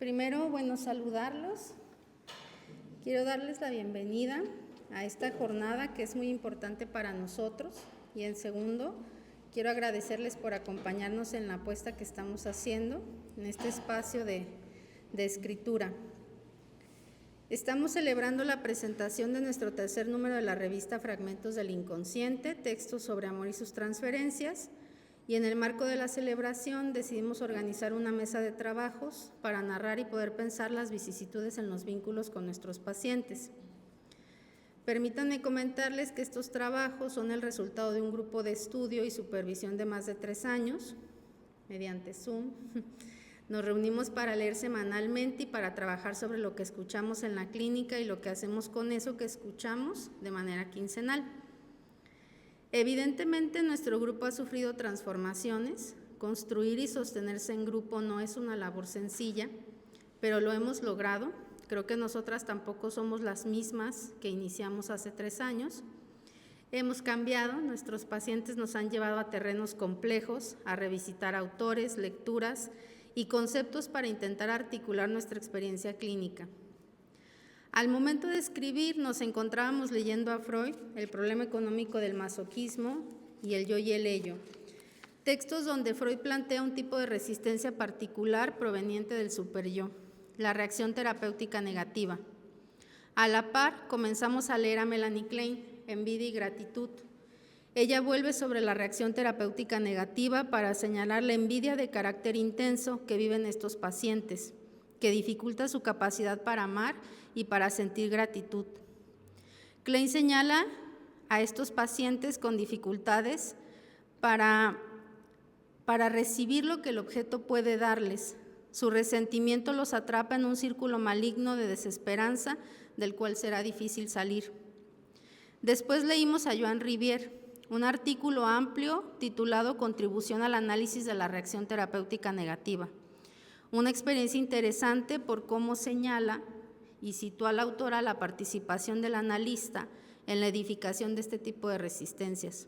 Primero, bueno, saludarlos. Quiero darles la bienvenida a esta jornada que es muy importante para nosotros. Y en segundo, quiero agradecerles por acompañarnos en la apuesta que estamos haciendo en este espacio de escritura. Estamos celebrando la presentación de nuestro tercer número de la revista Fragmentos del Inconsciente, textos sobre amor y sus transferencias, y en el marco de la celebración decidimos organizar una mesa de trabajos para narrar y poder pensar las vicisitudes en los vínculos con nuestros pacientes. Permítanme comentarles que estos trabajos son el resultado de un grupo de estudio y supervisión de más de 3 años, mediante Zoom. Nos reunimos para leer semanalmente y para trabajar sobre lo que escuchamos en la clínica y lo que hacemos con eso que escuchamos de manera quincenal. Evidentemente, nuestro grupo ha sufrido transformaciones. Construir y sostenerse en grupo no es una labor sencilla, pero lo hemos logrado. Creo que nosotras tampoco somos las mismas que iniciamos hace 3 años. Hemos cambiado, nuestros pacientes nos han llevado a terrenos complejos, a revisitar autores, lecturas y conceptos para intentar articular nuestra experiencia clínica. Al momento de escribir nos encontrábamos leyendo a Freud, El problema económico del masoquismo y El yo y el ello, textos donde Freud plantea un tipo de resistencia particular proveniente del superyo, la reacción terapéutica negativa. A la par comenzamos a leer a Melanie Klein, Envidia y gratitud. Ella vuelve sobre la reacción terapéutica negativa para señalar la envidia de carácter intenso que viven estos pacientes, que dificulta su capacidad para amar y para sentir gratitud. Klein señala a estos pacientes con dificultades para recibir lo que el objeto puede darles. Su resentimiento los atrapa en un círculo maligno de desesperanza del cual será difícil salir. Después leímos a Joan Rivière, un artículo amplio titulado Contribución al análisis de la reacción terapéutica negativa. Una experiencia interesante por cómo señala y sitúa a la autora la participación del analista en la edificación de este tipo de resistencias.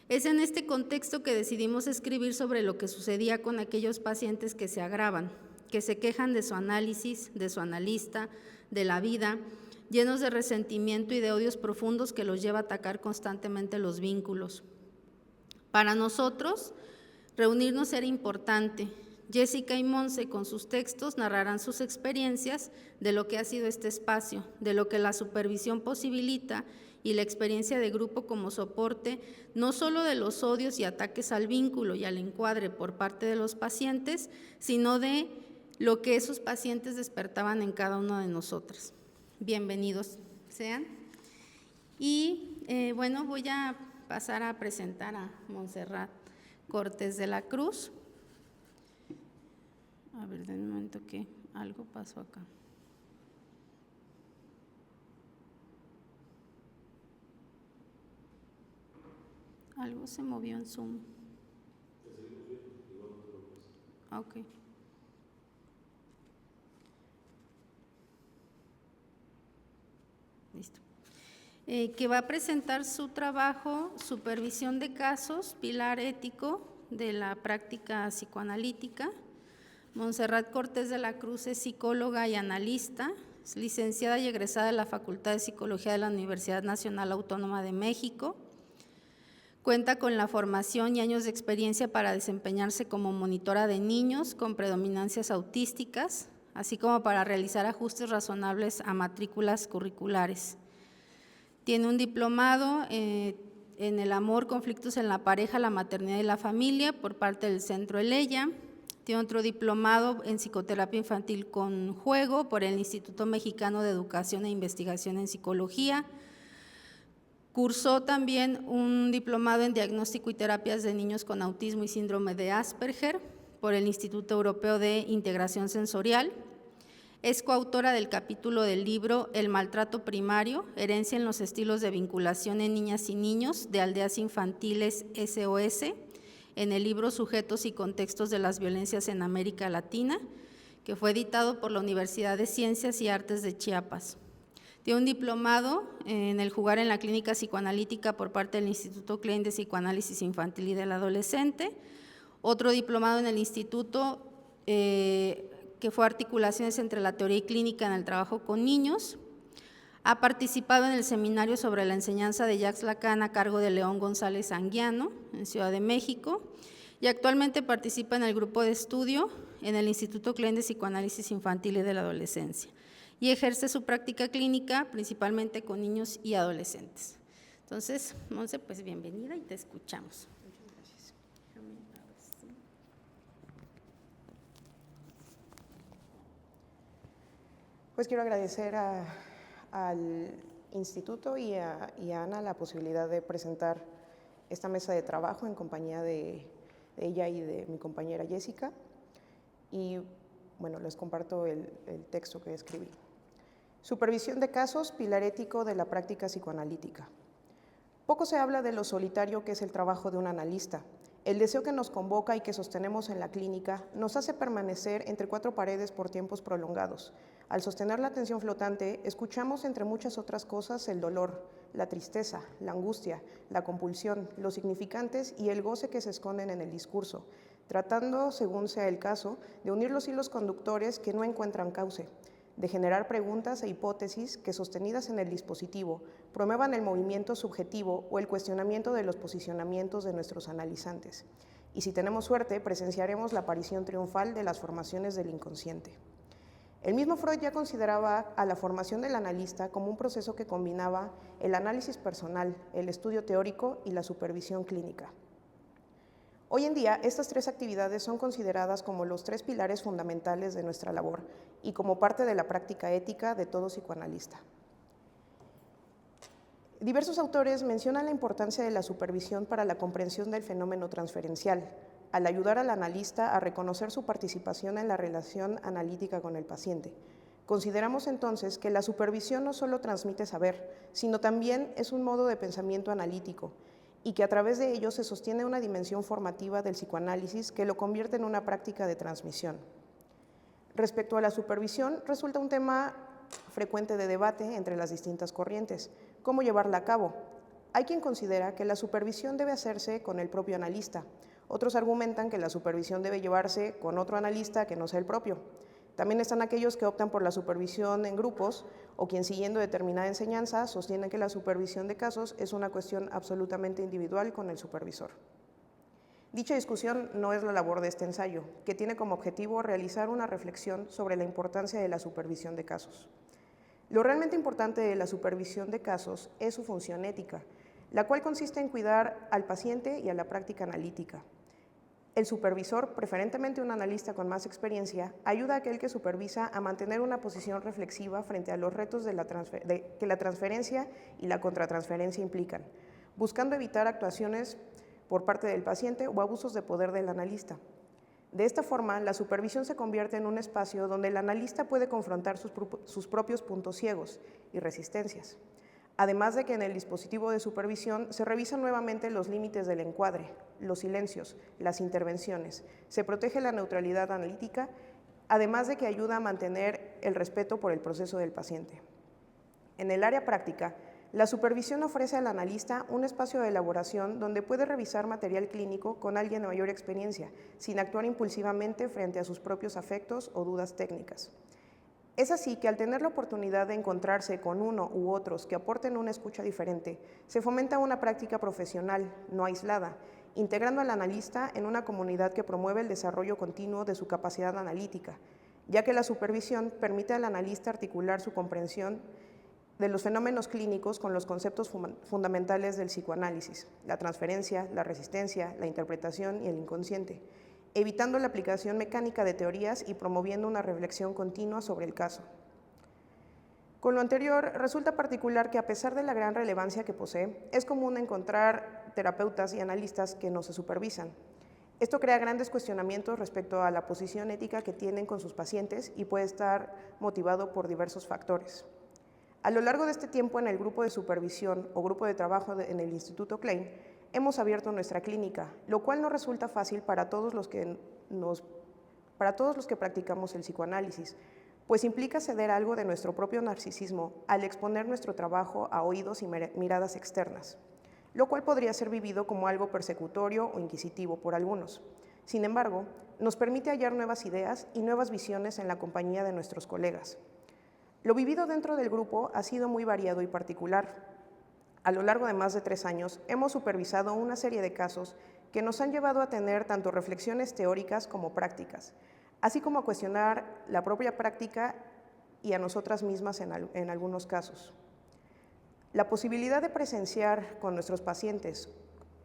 Es en este contexto que decidimos escribir sobre lo que sucedía con aquellos pacientes que se agravan, que se quejan de su análisis, de su analista, de la vida, llenos de resentimiento y de odios profundos que los lleva a atacar constantemente los vínculos. Para nosotros, reunirnos era importante. Jessica y Monse, con sus textos, narrarán sus experiencias de lo que ha sido este espacio, de lo que la supervisión posibilita y la experiencia de grupo como soporte, no solo de los odios y ataques al vínculo y al encuadre por parte de los pacientes, sino de lo que esos pacientes despertaban en cada una de nosotras. Bienvenidos sean. Y bueno, voy a pasar a presentar a Montserrat Cortés de la Cruz. A ver, de un momento que algo pasó acá. Algo se movió en Zoom. Ok. Listo. Que va a presentar su trabajo, Supervisión de casos, pilar ético de la práctica psicoanalítica. Montserrat Cortés de la Cruz es psicóloga y analista, es licenciada y egresada de la Facultad de Psicología de la Universidad Nacional Autónoma de México. Cuenta con la formación y años de experiencia para desempeñarse como monitora de niños con predominancias autísticas, así como para realizar ajustes razonables a matrículas curriculares. Tiene un diplomado en el amor, conflictos en la pareja, la maternidad y la familia por parte del Centro Eleya. Tiene otro diplomado en psicoterapia infantil con juego por el Instituto Mexicano de Educación e Investigación en Psicología. Cursó también un diplomado en diagnóstico y terapias de niños con autismo y síndrome de Asperger por el Instituto Europeo de Integración Sensorial. Es coautora del capítulo del libro El maltrato primario, herencia en los estilos de vinculación en niñas y niños de Aldeas Infantiles SOS, en el libro Sujetos y contextos de las violencias en América Latina, que fue editado por la Universidad de Ciencias y Artes de Chiapas. Tiene un diplomado en el jugar en la clínica psicoanalítica por parte del Instituto Klein de Psicoanálisis Infantil y del Adolescente, otro diplomado en el Instituto que que fue Articulaciones entre la teoría y clínica en el trabajo con niños. Ha participado en el seminario sobre la enseñanza de Jacques Lacan a cargo de León González Anguiano en Ciudad de México y actualmente participa en el grupo de estudio en el Instituto Klein de Psicoanálisis Infantil y de la Adolescencia y ejerce su práctica clínica principalmente con niños y adolescentes. Entonces, Monse, pues bienvenida y te escuchamos. Muchas gracias. Pues quiero agradecer al instituto y a Ana la posibilidad de presentar esta mesa de trabajo en compañía de ella y de mi compañera Jessica. Y bueno, les comparto el texto que escribí. Supervisión de casos, pilar ético de la práctica psicoanalítica. Poco se habla de lo solitario que es el trabajo de un analista. El deseo que nos convoca y que sostenemos en la clínica nos hace permanecer entre cuatro paredes por tiempos prolongados. Al sostener la atención flotante, escuchamos entre muchas otras cosas el dolor, la tristeza, la angustia, la compulsión, los significantes y el goce que se esconden en el discurso, tratando, según sea el caso, de unir los hilos conductores que no encuentran cauce, de generar preguntas e hipótesis que, sostenidas en el dispositivo, promuevan el movimiento subjetivo o el cuestionamiento de los posicionamientos de nuestros analizantes. Y si tenemos suerte, presenciaremos la aparición triunfal de las formaciones del inconsciente. El mismo Freud ya consideraba a la formación del analista como un proceso que combinaba el análisis personal, el estudio teórico y la supervisión clínica. Hoy en día, estas tres actividades son consideradas como los tres pilares fundamentales de nuestra labor y como parte de la práctica ética de todo psicoanalista. Diversos autores mencionan la importancia de la supervisión para la comprensión del fenómeno transferencial, al ayudar al analista a reconocer su participación en la relación analítica con el paciente. Consideramos entonces que la supervisión no solo transmite saber, sino también es un modo de pensamiento analítico, y que a través de ello se sostiene una dimensión formativa del psicoanálisis que lo convierte en una práctica de transmisión. Respecto a la supervisión, resulta un tema frecuente de debate entre las distintas corrientes. ¿Cómo llevarla a cabo? Hay quien considera que la supervisión debe hacerse con el propio analista. Otros argumentan que la supervisión debe llevarse con otro analista que no sea el propio. También están aquellos que optan por la supervisión en grupos o quien, siguiendo determinada enseñanza, sostienen que la supervisión de casos es una cuestión absolutamente individual con el supervisor. Dicha discusión no es la labor de este ensayo, que tiene como objetivo realizar una reflexión sobre la importancia de la supervisión de casos. Lo realmente importante de la supervisión de casos es su función ética, la cual consiste en cuidar al paciente y a la práctica analítica. El supervisor, preferentemente un analista con más experiencia, ayuda a aquel que supervisa a mantener una posición reflexiva frente a los retos que la transferencia y la contratransferencia implican, buscando evitar actuaciones por parte del paciente o abusos de poder del analista. De esta forma, la supervisión se convierte en un espacio donde el analista puede confrontar sus propios puntos ciegos y resistencias. Además de que en el dispositivo de supervisión se revisan nuevamente los límites del encuadre, los silencios, las intervenciones, se protege la neutralidad analítica, además de que ayuda a mantener el respeto por el proceso del paciente. En el área práctica, la supervisión ofrece al analista un espacio de elaboración donde puede revisar material clínico con alguien de mayor experiencia, sin actuar impulsivamente frente a sus propios afectos o dudas técnicas. Es así que al tener la oportunidad de encontrarse con uno u otros que aporten una escucha diferente, se fomenta una práctica profesional, no aislada, integrando al analista en una comunidad que promueve el desarrollo continuo de su capacidad analítica, ya que la supervisión permite al analista articular su comprensión de los fenómenos clínicos con los conceptos fundamentales del psicoanálisis, la transferencia, la resistencia, la interpretación y el inconsciente, evitando la aplicación mecánica de teorías y promoviendo una reflexión continua sobre el caso. Con lo anterior, resulta particular que a pesar de la gran relevancia que posee, es común encontrar terapeutas y analistas que no se supervisan. Esto crea grandes cuestionamientos respecto a la posición ética que tienen con sus pacientes y puede estar motivado por diversos factores. A lo largo de este tiempo en el grupo de supervisión o grupo de trabajo en el Instituto Klein, hemos abierto nuestra clínica, lo cual no resulta fácil para todos los que practicamos el psicoanálisis, pues implica ceder algo de nuestro propio narcisismo al exponer nuestro trabajo a oídos y miradas externas, lo cual podría ser vivido como algo persecutorio o inquisitivo por algunos. Sin embargo, nos permite hallar nuevas ideas y nuevas visiones en la compañía de nuestros colegas. Lo vivido dentro del grupo ha sido muy variado y particular. A lo largo de más de 3 años, hemos supervisado una serie de casos que nos han llevado a tener tanto reflexiones teóricas como prácticas, así como a cuestionar la propia práctica y a nosotras mismas en algunos casos. La posibilidad de presenciar con nuestros pacientes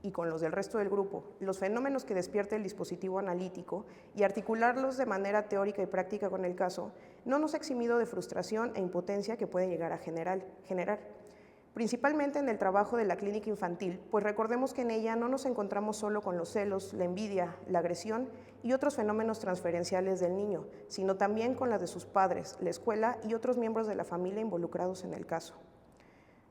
y con los del resto del grupo los fenómenos que despierte el dispositivo analítico y articularlos de manera teórica y práctica con el caso no nos ha eximido de frustración e impotencia que puede llegar a generar. Principalmente en el trabajo de la clínica infantil, pues recordemos que en ella no nos encontramos solo con los celos, la envidia, la agresión y otros fenómenos transferenciales del niño, sino también con la de sus padres, la escuela y otros miembros de la familia involucrados en el caso.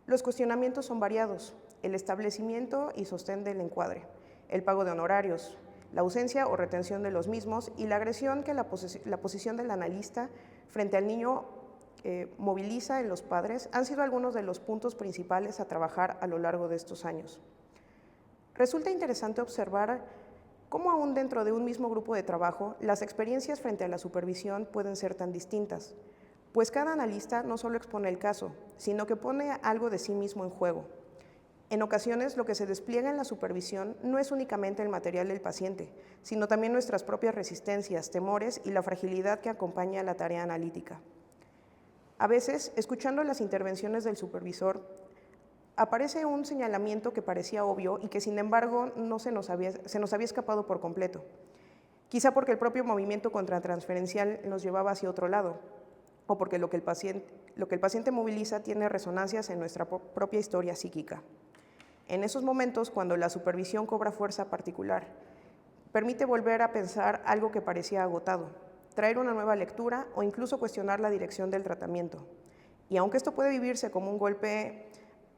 Los cuestionamientos son variados: el establecimiento y sostén del encuadre, el pago de honorarios, la ausencia o retención de los mismos y la agresión que la posición del analista frente al niño moviliza en los padres han sido algunos de los puntos principales a trabajar a lo largo de estos años. Resulta interesante observar cómo aún dentro de un mismo grupo de trabajo las experiencias frente a la supervisión pueden ser tan distintas, pues cada analista no solo expone el caso, sino que pone algo de sí mismo en juego. En ocasiones, lo que se despliega en la supervisión no es únicamente el material del paciente, sino también nuestras propias resistencias, temores y la fragilidad que acompaña a la tarea analítica. A veces, escuchando las intervenciones del supervisor, aparece un señalamiento que parecía obvio y que, sin embargo, se nos había escapado por completo. Quizá porque el propio movimiento contratransferencial nos llevaba hacia otro lado, o porque lo que el paciente moviliza tiene resonancias en nuestra propia historia psíquica. En esos momentos, cuando la supervisión cobra fuerza particular, permite volver a pensar algo que parecía agotado, traer una nueva lectura o incluso cuestionar la dirección del tratamiento. Y aunque esto puede vivirse como un golpe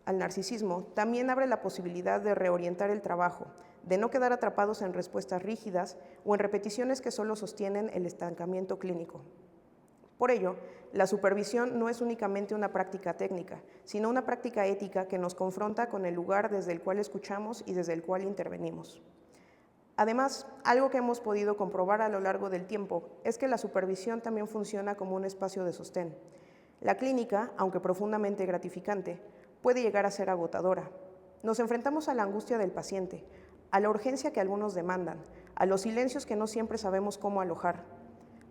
al narcisismo, también abre la posibilidad de reorientar el trabajo, de no quedar atrapados en respuestas rígidas o en repeticiones que solo sostienen el estancamiento clínico. Por ello, la supervisión no es únicamente una práctica técnica, sino una práctica ética que nos confronta con el lugar desde el cual escuchamos y desde el cual intervenimos. Además, algo que hemos podido comprobar a lo largo del tiempo es que la supervisión también funciona como un espacio de sostén. La clínica, aunque profundamente gratificante, puede llegar a ser agotadora. Nos enfrentamos a la angustia del paciente, a la urgencia que algunos demandan, a los silencios que no siempre sabemos cómo alojar,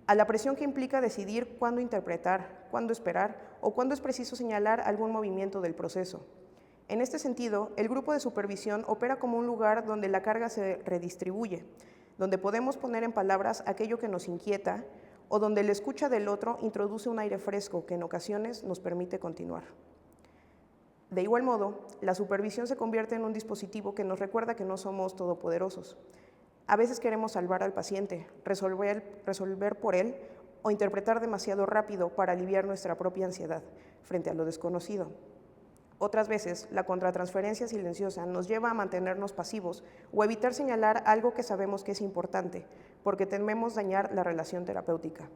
a la presión que implica decidir cuándo interpretar, cuándo esperar o cuándo es preciso señalar algún movimiento del proceso. En este sentido, el grupo de supervisión opera como un lugar donde la carga se redistribuye, donde podemos poner en palabras aquello que nos inquieta o donde la escucha del otro introduce un aire fresco que en ocasiones nos permite continuar. De igual modo, la supervisión se convierte en un dispositivo que nos recuerda que no somos todopoderosos. A veces queremos salvar al paciente, resolver por él o interpretar demasiado rápido para aliviar nuestra propia ansiedad frente a lo desconocido. Otras veces, la contratransferencia silenciosa nos lleva a mantenernos pasivos o evitar señalar algo que sabemos que es importante, porque tememos dañar la relación terapéutica.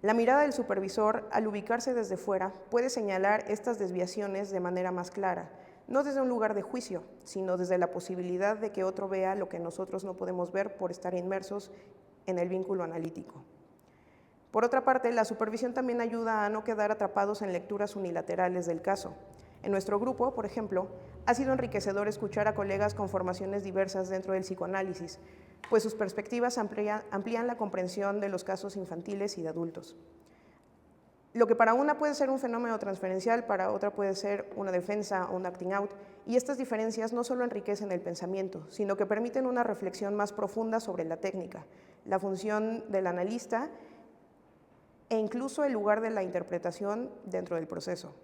La mirada del supervisor, al ubicarse desde fuera, puede señalar estas desviaciones de manera más clara, no desde un lugar de juicio, sino desde la posibilidad de que otro vea lo que nosotros no podemos ver por estar inmersos en el vínculo analítico. Por otra parte, la supervisión también ayuda a no quedar atrapados en lecturas unilaterales del caso. En nuestro grupo, por ejemplo, ha sido enriquecedor escuchar a colegas con formaciones diversas dentro del psicoanálisis, pues sus perspectivas amplían la comprensión de los casos infantiles y de adultos. Lo que para una puede ser un fenómeno transferencial, para otra puede ser una defensa o un acting out, y estas diferencias no solo enriquecen el pensamiento, sino que permiten una reflexión más profunda sobre la técnica, la función del analista e incluso el lugar de la interpretación dentro del proceso.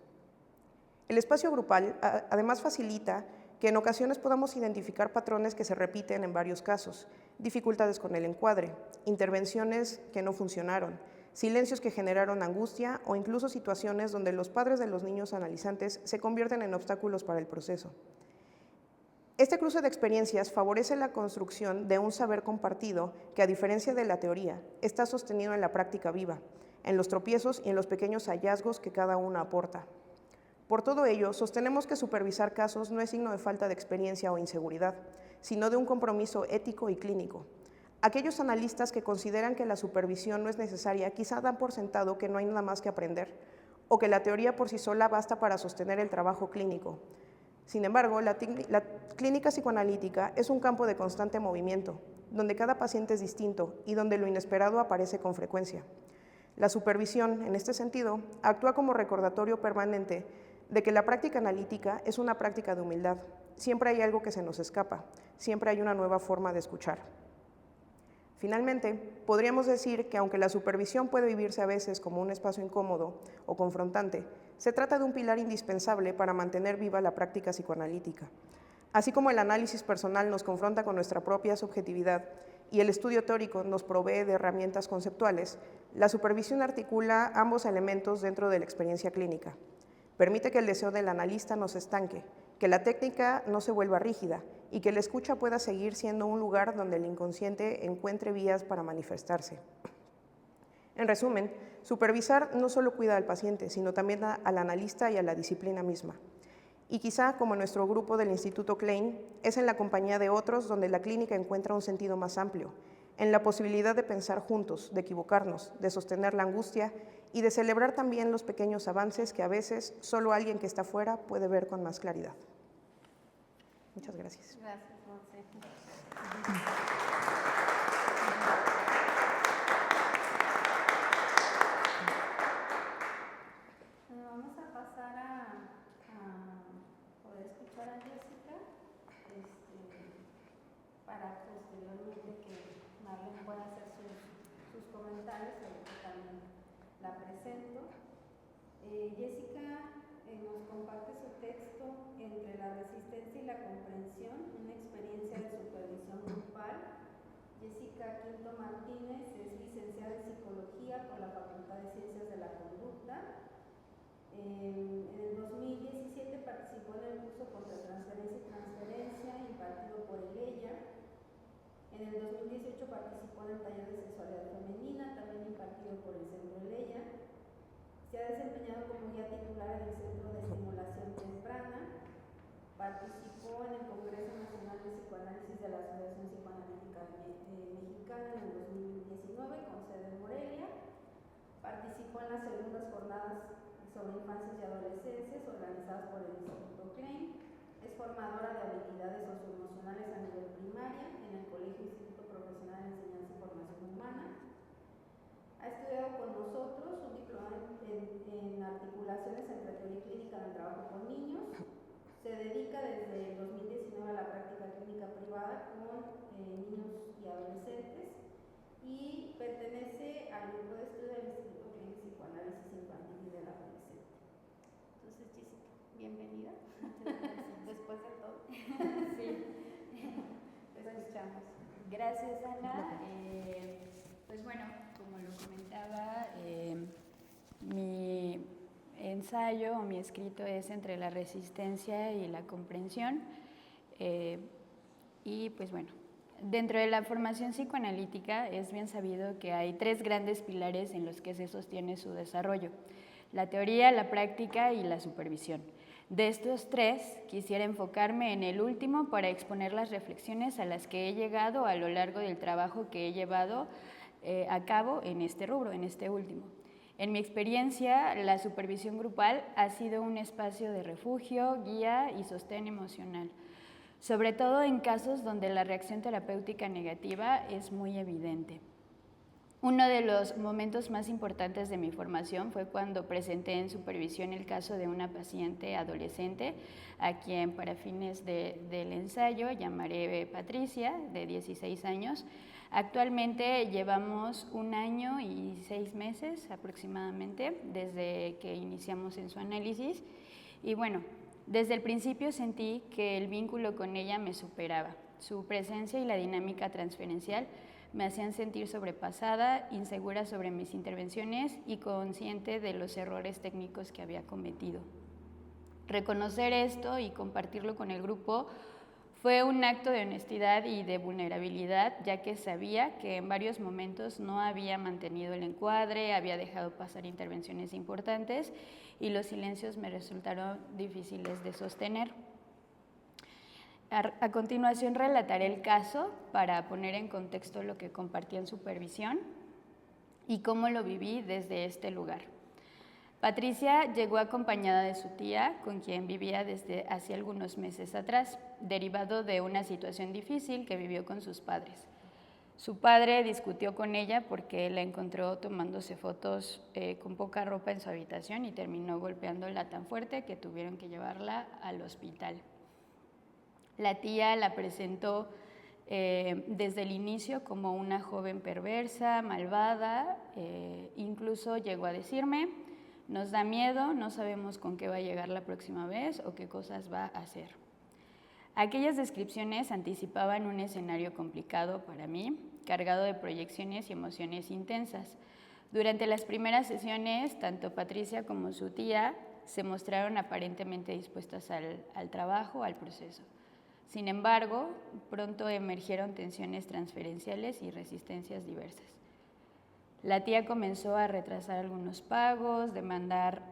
El espacio grupal además facilita que en ocasiones podamos identificar patrones que se repiten en varios casos, dificultades con el encuadre, intervenciones que no funcionaron, silencios que generaron angustia o incluso situaciones donde los padres de los niños analizantes se convierten en obstáculos para el proceso. Este cruce de experiencias favorece la construcción de un saber compartido que, a diferencia de la teoría, está sostenido en la práctica viva, en los tropiezos y en los pequeños hallazgos que cada uno aporta. Por todo ello, sostenemos que supervisar casos no es signo de falta de experiencia o inseguridad, sino de un compromiso ético y clínico. Aquellos analistas que consideran que la supervisión no es necesaria quizá dan por sentado que no hay nada más que aprender o que la teoría por sí sola basta para sostener el trabajo clínico. Sin embargo, la clínica psicoanalítica es un campo de constante movimiento, donde cada paciente es distinto y donde lo inesperado aparece con frecuencia. La supervisión, en este sentido, actúa como recordatorio permanente de que la práctica analítica es una práctica de humildad. Siempre hay algo que se nos escapa, siempre hay una nueva forma de escuchar. Finalmente, podríamos decir que aunque la supervisión puede vivirse a veces como un espacio incómodo o confrontante, se trata de un pilar indispensable para mantener viva la práctica psicoanalítica. Así como el análisis personal nos confronta con nuestra propia subjetividad y el estudio teórico nos provee de herramientas conceptuales, la supervisión articula ambos elementos dentro de la experiencia clínica. Permite que el deseo del analista no se estanque, que la técnica no se vuelva rígida y que la escucha pueda seguir siendo un lugar donde el inconsciente encuentre vías para manifestarse. En resumen, supervisar no solo cuida al paciente, sino también al analista y a la disciplina misma. Y quizá, como nuestro grupo del Instituto Klein, es en la compañía de otros donde la clínica encuentra un sentido más amplio, en la posibilidad de pensar juntos, de equivocarnos, de sostener la angustia y de celebrar también los pequeños avances que a veces solo alguien que está fuera puede ver con más claridad. Muchas gracias. Gracias, Monse. Vamos a pasar a poder escuchar a Jessica para posteriormente que Marlene pueda hacer sus comentarios, ahorita también la presento. Jessica nos comparte su texto Entre la resistencia y la comprensión, una experiencia de supervisión grupal. Jessica Quinto Martínez es licenciada en Psicología por la Facultad de Ciencias de la Conducta. En el 2017 participó en el curso contra transferencia y transferencia impartido por ELEYA. En el 2018 participó en el taller de sexualidad femenina, también impartido por el Centro ELEYA. Se ha desempeñado como guía titular en el Centro de Estimulación Temprana. Participó en el Congreso Nacional de Psicoanálisis de la Asociación Psicoanalítica Mexicana en el 2019 con sede en Morelia. Participó en las segundas jornadas sobre infancias y adolescencias organizadas por el Instituto Klein. Es formadora de habilidades socioemocionales a nivel primaria en el Colegio Instituto Profesional de Enseñanza y Formación Humana. Ha estudiado con nosotros un diplomado en articulaciones entre teoría clínica del trabajo con niños. Se dedica desde el 2019 a la práctica clínica privada con niños y adolescentes y pertenece al grupo de estudio del Instituto Klein de Psicoanálisis Infantil y del Adolescente. Entonces, Jessica, bienvenida. Después de todo. Sí. Te escuchamos. Gracias, Ana. Pues bueno, como lo comentaba, mi ensayo o mi escrito es Entre la resistencia y la comprensión. Y pues bueno, dentro de la formación psicoanalítica es bien sabido que hay tres grandes pilares en los que se sostiene su desarrollo: la teoría, la práctica y la supervisión. De estos tres, quisiera enfocarme en el último para exponer las reflexiones a las que he llegado a lo largo del trabajo que he llevado a cabo en este rubro, en este último. En mi experiencia, la supervisión grupal ha sido un espacio de refugio, guía y sostén emocional, sobre todo en casos donde la reacción terapéutica negativa es muy evidente. Uno de los momentos más importantes de mi formación fue cuando presenté en supervisión el caso de una paciente adolescente, a quien para fines del ensayo llamaré Patricia, de 16 años. Actualmente llevamos 1 año y 6 meses aproximadamente desde que iniciamos en su análisis y bueno, desde el principio sentí que el vínculo con ella me superaba. Su presencia y la dinámica transferencial me hacían sentir sobrepasada, insegura sobre mis intervenciones y consciente de los errores técnicos que había cometido. Reconocer esto y compartirlo con el grupo fue un acto de honestidad y de vulnerabilidad, ya que sabía que en varios momentos no había mantenido el encuadre, había dejado pasar intervenciones importantes y los silencios me resultaron difíciles de sostener. A continuación relataré el caso para poner en contexto lo que compartí en supervisión y cómo lo viví desde este lugar. Patricia llegó acompañada de su tía, con quien vivía desde hace algunos meses atrás, derivado de una situación difícil que vivió con sus padres. Su padre discutió con ella porque la encontró tomándose fotos con poca ropa en su habitación y terminó golpeándola tan fuerte que tuvieron que llevarla al hospital. La tía la presentó desde el inicio como una joven perversa, malvada, incluso llegó a decirme: nos da miedo, no sabemos con qué va a llegar la próxima vez o qué cosas va a hacer. Aquellas descripciones anticipaban un escenario complicado para mí, cargado de proyecciones y emociones intensas. Durante las primeras sesiones, tanto Patricia como su tía se mostraron aparentemente dispuestas al trabajo, al proceso. Sin embargo, pronto emergieron tensiones transferenciales y resistencias diversas. La tía comenzó a retrasar algunos pagos, demandar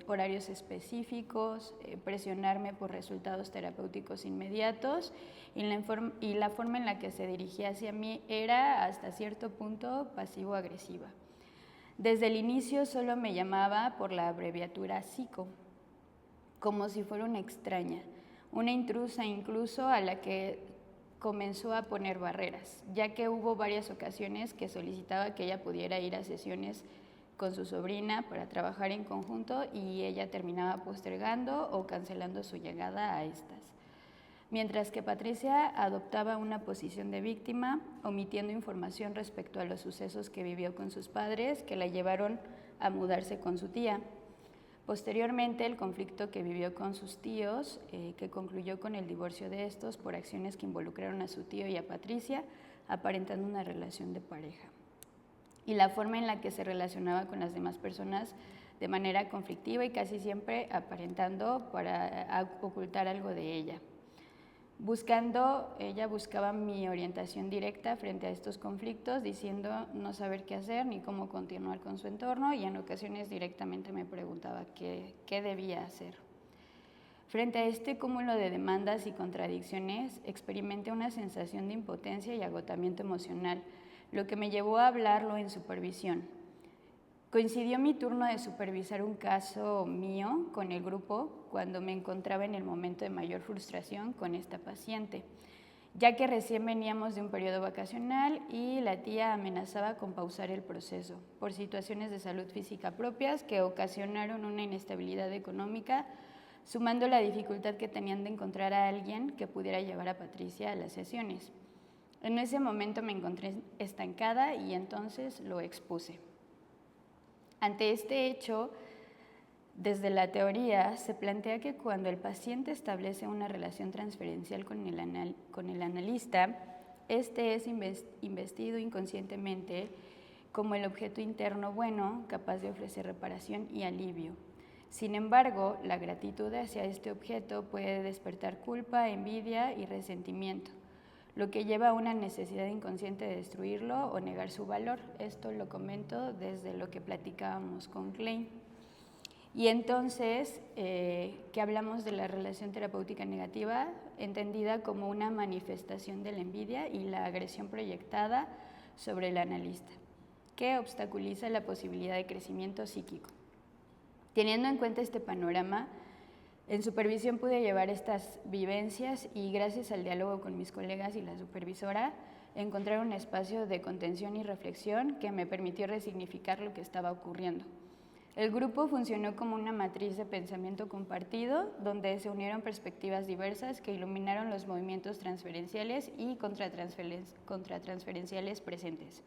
horarios específicos, presionarme por resultados terapéuticos inmediatos y la forma en la que se dirigía hacia mí era hasta cierto punto pasivo-agresiva. Desde el inicio solo me llamaba por la abreviatura psico, como si fuera una extraña, una intrusa incluso a la que comenzó a poner barreras, ya que hubo varias ocasiones que solicitaba que ella pudiera ir a sesiones con su sobrina para trabajar en conjunto y ella terminaba postergando o cancelando su llegada a estas. Mientras que Patricia adoptaba una posición de víctima, omitiendo información respecto a los sucesos que vivió con sus padres que la llevaron a mudarse con su tía. Posteriormente, el conflicto que vivió con sus tíos, que concluyó con el divorcio de estos por acciones que involucraron a su tío y a Patricia, aparentando una relación de pareja. Y la forma en la que se relacionaba con las demás personas de manera conflictiva y casi siempre aparentando para ocultar algo de ella. Ella buscaba mi orientación directa frente a estos conflictos, diciendo no saber qué hacer ni cómo continuar con su entorno, y en ocasiones directamente me preguntaba qué debía hacer. Frente a este cúmulo de demandas y contradicciones, experimenté una sensación de impotencia y agotamiento emocional, lo que me llevó a hablarlo en supervisión. Coincidió mi turno de supervisar un caso mío con el grupo cuando me encontraba en el momento de mayor frustración con esta paciente, ya que recién veníamos de un periodo vacacional y la tía amenazaba con pausar el proceso por situaciones de salud física propias que ocasionaron una inestabilidad económica, sumando la dificultad que tenían de encontrar a alguien que pudiera llevar a Patricia a las sesiones. En ese momento me encontré estancada y entonces lo expuse. Ante este hecho, desde la teoría se plantea que cuando el paciente establece una relación transferencial con el analista, este es investido inconscientemente como el objeto interno bueno, capaz de ofrecer reparación y alivio. Sin embargo, la gratitud hacia este objeto puede despertar culpa, envidia y resentimiento, lo que lleva a una necesidad inconsciente de destruirlo o negar su valor. Esto lo comento desde lo que platicábamos con Klein. Y entonces, que hablamos de la relación terapéutica negativa, entendida como una manifestación de la envidia y la agresión proyectada sobre el analista, que obstaculiza la posibilidad de crecimiento psíquico. Teniendo en cuenta este panorama, en supervisión pude llevar estas vivencias y gracias al diálogo con mis colegas y la supervisora, encontrar un espacio de contención y reflexión que me permitió resignificar lo que estaba ocurriendo. El grupo funcionó como una matriz de pensamiento compartido, donde se unieron perspectivas diversas que iluminaron los movimientos transferenciales y contratransferenciales presentes.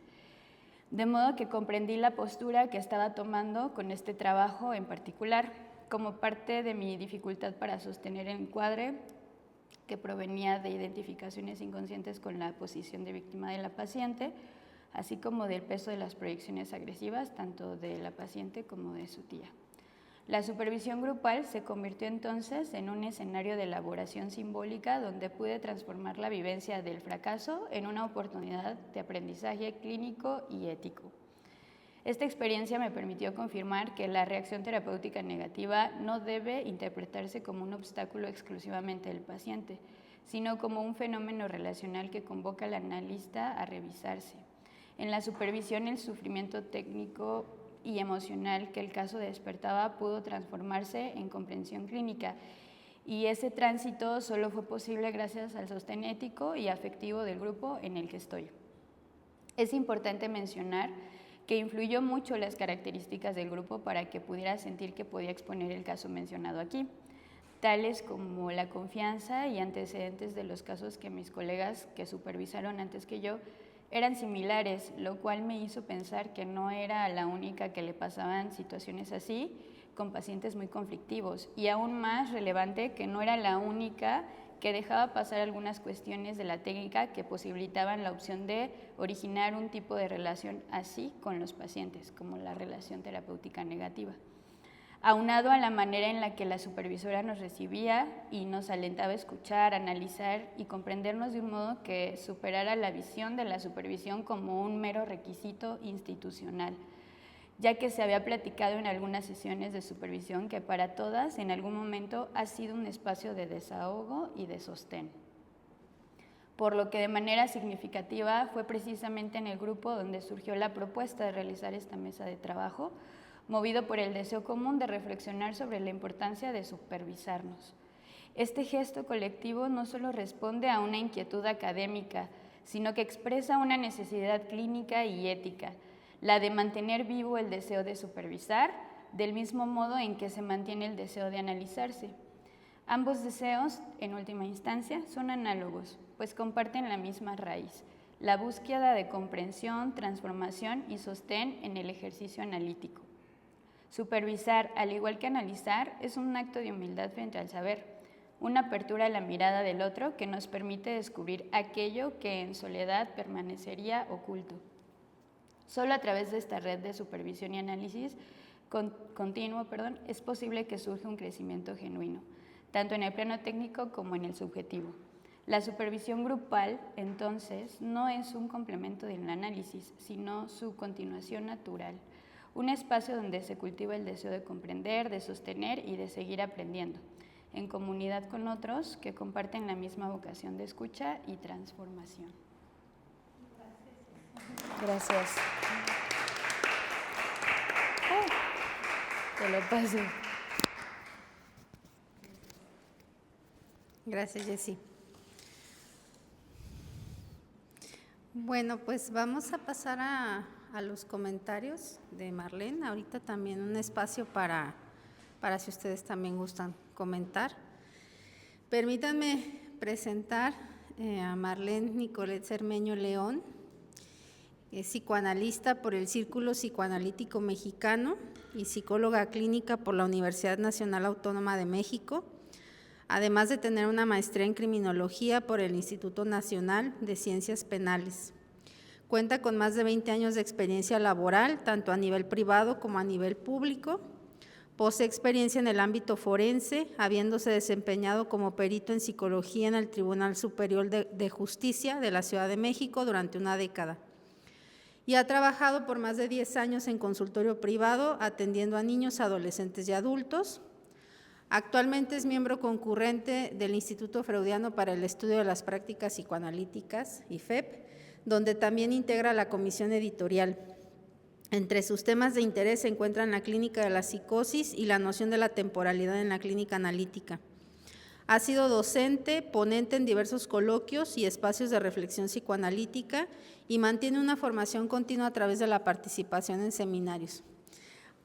De modo que comprendí la postura que estaba tomando con este trabajo en particular, como parte de mi dificultad para sostener el encuadre que provenía de identificaciones inconscientes con la posición de víctima de la paciente, así como del peso de las proyecciones agresivas, tanto de la paciente como de su tía. La supervisión grupal se convirtió entonces en un escenario de elaboración simbólica donde pude transformar la vivencia del fracaso en una oportunidad de aprendizaje clínico y ético. Esta experiencia me permitió confirmar que la reacción terapéutica negativa no debe interpretarse como un obstáculo exclusivamente del paciente, sino como un fenómeno relacional que convoca al analista a revisarse. En la supervisión, el sufrimiento técnico y emocional que el caso despertaba pudo transformarse en comprensión clínica, y ese tránsito solo fue posible gracias al sostén ético y afectivo del grupo en el que estoy. Es importante mencionar que influyó mucho las características del grupo para que pudiera sentir que podía exponer el caso mencionado aquí, tales como la confianza y antecedentes de los casos que mis colegas que supervisaron antes que yo eran similares, lo cual me hizo pensar que no era la única que le pasaban situaciones así con pacientes muy conflictivos, y aún más relevante, que no era la única que dejaba pasar algunas cuestiones de la técnica que posibilitaban la opción de originar un tipo de relación así con los pacientes, como la relación terapéutica negativa. Aunado a la manera en la que la supervisora nos recibía y nos alentaba a escuchar, analizar y comprendernos de un modo que superara la visión de la supervisión como un mero requisito institucional, ya que se había platicado en algunas sesiones de supervisión que para todas en algún momento ha sido un espacio de desahogo y de sostén. Por lo que de manera significativa fue precisamente en el grupo donde surgió la propuesta de realizar esta mesa de trabajo, movido por el deseo común de reflexionar sobre la importancia de supervisarnos. Este gesto colectivo no solo responde a una inquietud académica, sino que expresa una necesidad clínica y ética, la de mantener vivo el deseo de supervisar, del mismo modo en que se mantiene el deseo de analizarse. Ambos deseos, en última instancia, son análogos, pues comparten la misma raíz, la búsqueda de comprensión, transformación y sostén en el ejercicio analítico. Supervisar, al igual que analizar, es un acto de humildad frente al saber, una apertura a la mirada del otro que nos permite descubrir aquello que en soledad permanecería oculto. Solo a través de esta red de supervisión y análisis continuo, es posible que surja un crecimiento genuino, tanto en el plano técnico como en el subjetivo. La supervisión grupal, entonces, no es un complemento del análisis, sino su continuación natural, un espacio donde se cultiva el deseo de comprender, de sostener y de seguir aprendiendo, en comunidad con otros que comparten la misma vocación de escucha y transformación. Gracias. Te lo paso. Gracias, Jessy. Bueno, pues vamos a pasar a los comentarios de Marlene. Ahorita también un espacio para si ustedes también gustan comentar. Permítanme presentar a Marlene Nicolet Cermeño León, es psicoanalista por el Círculo Psicoanalítico Mexicano y psicóloga clínica por la Universidad Nacional Autónoma de México, además de tener una maestría en criminología por el Instituto Nacional de Ciencias Penales. Cuenta con más de 20 años de experiencia laboral, tanto a nivel privado como a nivel público. Posee experiencia en el ámbito forense, habiéndose desempeñado como perito en psicología en el Tribunal Superior de Justicia de la Ciudad de México durante una década. Y ha trabajado por más de 10 años en consultorio privado, atendiendo a niños, adolescentes y adultos. Actualmente es miembro concurrente del Instituto Freudiano para el Estudio de las Prácticas Psicoanalíticas, IFEP, donde también integra la comisión editorial. Entre sus temas de interés se encuentran la clínica de la psicosis y la noción de la temporalidad en la clínica analítica. Ha sido docente, ponente en diversos coloquios y espacios de reflexión psicoanalítica y mantiene una formación continua a través de la participación en seminarios.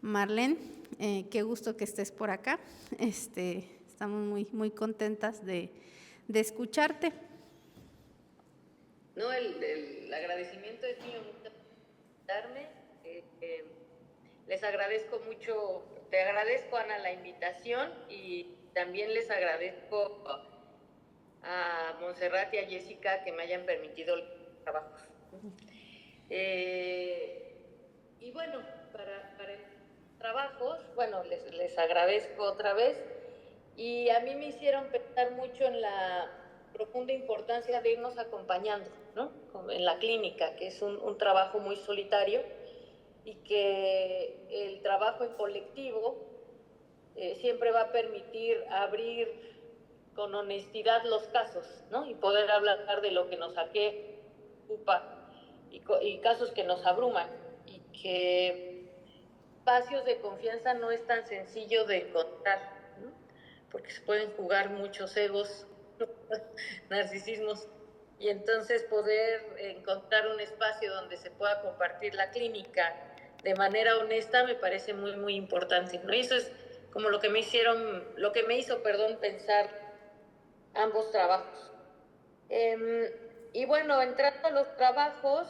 Marlene, qué gusto que estés por acá. Estamos muy contentas de escucharte. No, el agradecimiento es mío, darme. Les agradezco mucho, te agradezco, Ana, la invitación, y también les agradezco a Montserrat y a Jessica que me hayan permitido los trabajos. Y bueno, para trabajos, bueno, les agradezco otra vez, y a mí me hicieron pensar mucho en la profunda importancia de irnos acompañando, ¿no? En la clínica, que es un trabajo muy solitario, y que el trabajo en colectivo siempre va a permitir abrir con honestidad los casos, ¿no? Y poder hablar de lo que nos ocupa y casos que nos abruman, y que espacios de confianza no es tan sencillo de encontrar, ¿no? Porque se pueden jugar muchos egos, narcisismos, y entonces poder encontrar un espacio donde se pueda compartir la clínica de manera honesta me parece muy, muy importante, ¿no? Y eso es como lo que me hizo, pensar ambos trabajos. Y bueno, entrando a los trabajos,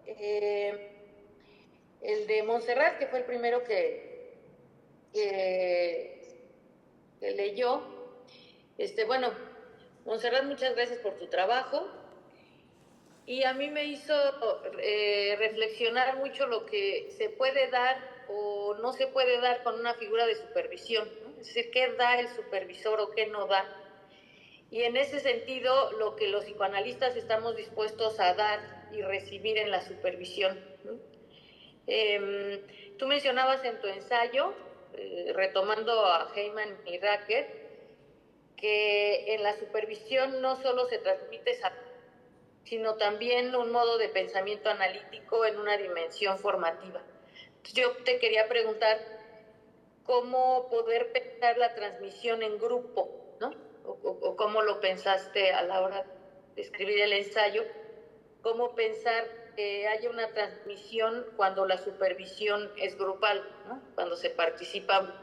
el de Montserrat, que fue el primero que leyó. Bueno, Montserrat, muchas gracias por tu trabajo. Y a mí me hizo reflexionar mucho lo que se puede dar o no se puede dar con una figura de supervisión, ¿no? Es decir, qué da el supervisor o qué no da. Y en ese sentido, lo que los psicoanalistas estamos dispuestos a dar y recibir en la supervisión, ¿no? Tú mencionabas en tu ensayo, retomando a Heyman y Racker, que en la supervisión no solo se transmite sino también un modo de pensamiento analítico en una dimensión formativa. Entonces, yo te quería preguntar cómo poder pensar la transmisión en grupo, ¿no? O cómo lo pensaste a la hora de escribir el ensayo, cómo pensar que haya una transmisión cuando la supervisión es grupal, ¿no? Cuando se participan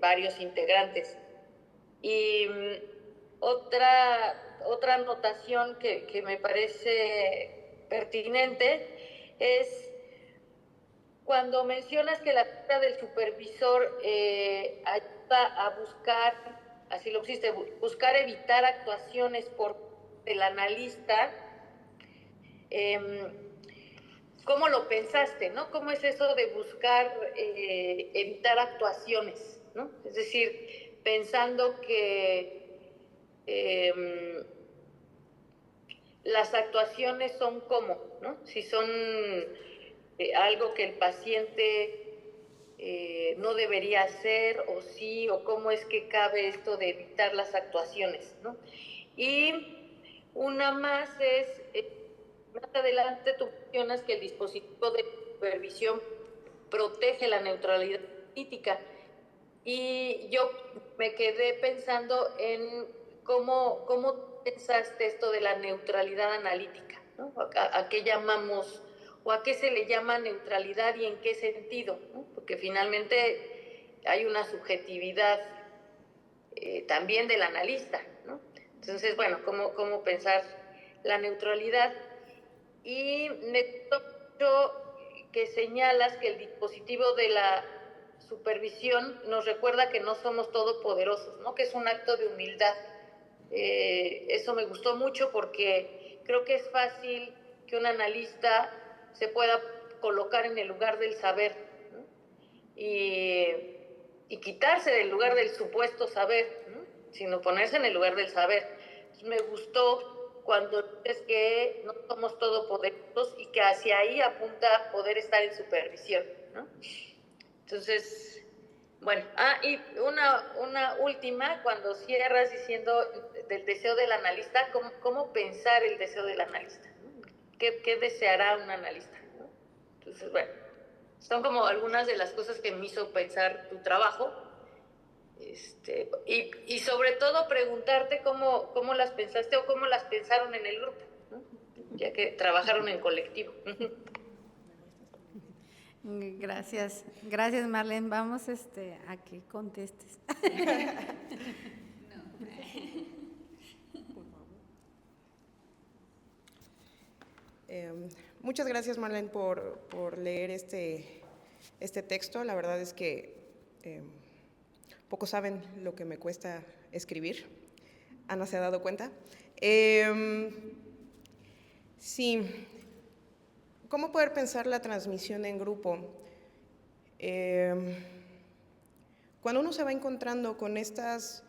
varios integrantes. Y otra anotación que me parece pertinente es cuando mencionas que la figura del supervisor ayuda a buscar, así lo pusiste, buscar evitar actuaciones por el analista. ¿Cómo lo pensaste, no? ¿Cómo es eso de buscar evitar actuaciones, ¿no? Es decir, pensando que las actuaciones son cómo, ¿no? Si son algo que el paciente no debería hacer, o sí, o cómo es que cabe esto de evitar las actuaciones, ¿no? Y una más es, más adelante tú mencionas que el dispositivo de supervisión protege la neutralidad política, y yo me quedé pensando en cómo pensaste esto de la neutralidad analítica, ¿no? ¿A qué llamamos o a qué se le llama neutralidad y en qué sentido, ¿no? Porque finalmente hay una subjetividad también del analista, ¿no? Entonces, bueno, ¿cómo pensar la neutralidad? Y me gustó mucho que señalas que el dispositivo de la supervisión nos recuerda que no somos todopoderosos, ¿no? Que es un acto de humildad. Eso me gustó mucho porque creo que es fácil que un analista se pueda colocar en el lugar del saber, ¿no? Y quitarse del lugar del supuesto saber, ¿no? Sino ponerse en el lugar del saber. Entonces, me gustó cuando dices que no somos todopoderosos y que hacia ahí apunta poder estar en supervisión, ¿no? Entonces, bueno, y una última, cuando cierras diciendo del deseo del analista, ¿cómo pensar el deseo del analista? ¿Qué deseará un analista? Entonces, bueno, son como algunas de las cosas que me hizo pensar tu trabajo. Y sobre todo preguntarte cómo las pensaste o cómo las pensaron en el grupo, ¿no? Ya que trabajaron en colectivo. Gracias, Marlene. Vamos a que contestes. Muchas gracias, Marlene, por leer este texto. La verdad es que pocos saben lo que me cuesta escribir. Ana se ha dado cuenta. Sí. ¿Cómo poder pensar la transmisión en grupo? Cuando uno se va encontrando con estas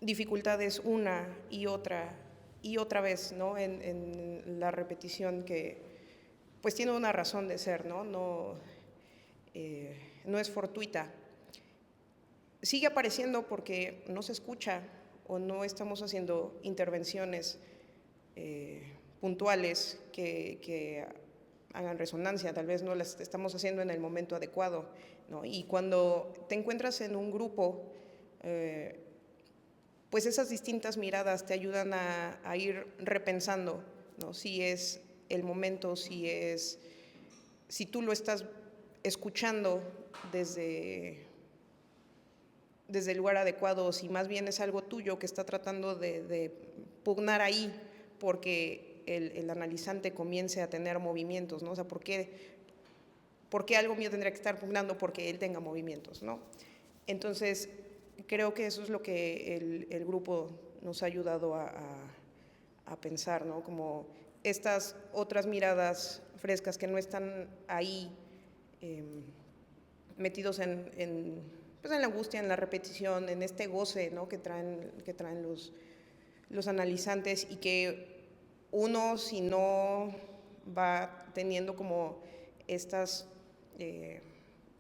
dificultades una y otra vez, ¿no? En la repetición que pues tiene una razón de ser, ¿no? No es fortuita. Sigue apareciendo porque no se escucha o no estamos haciendo intervenciones puntuales que hagan resonancia, tal vez no las estamos haciendo en el momento adecuado, ¿no? Y cuando te encuentras en un grupo, pues esas distintas miradas te ayudan a ir repensando, ¿no? Si es el momento, si tú lo estás escuchando desde el lugar adecuado, o si más bien es algo tuyo que está tratando de pugnar ahí porque el analizante comience a tener movimientos, ¿no? O sea, ¿por qué algo mío tendría que estar pugnando porque él tenga movimientos, ¿no? Entonces, creo que eso es lo que el grupo nos ha ayudado a pensar, ¿no? Como estas otras miradas frescas que no están ahí metidos pues en la angustia, en la repetición, en este goce, ¿no? que traen los analizantes, y que uno, si no va teniendo como estas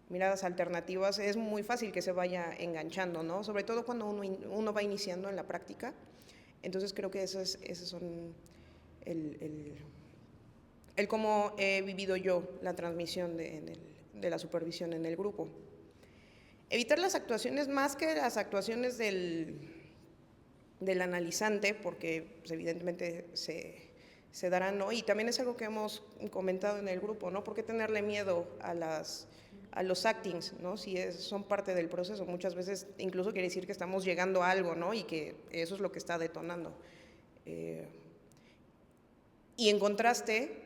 miradas alternativas, es muy fácil que se vaya enganchando, ¿no? Sobre todo cuando uno va iniciando en la práctica. Entonces creo que esos son el cómo he vivido yo la transmisión de la supervisión en el grupo. Evitar las actuaciones, más que las actuaciones del analizante, porque pues, evidentemente se darán, ¿no? Y también es algo que hemos comentado en el grupo, ¿no? ¿Por qué tenerle miedo a los actings, ¿no? Si son parte del proceso? Muchas veces incluso quiere decir que estamos llegando a algo, ¿no? Y que eso es lo que está detonando. Y en contraste,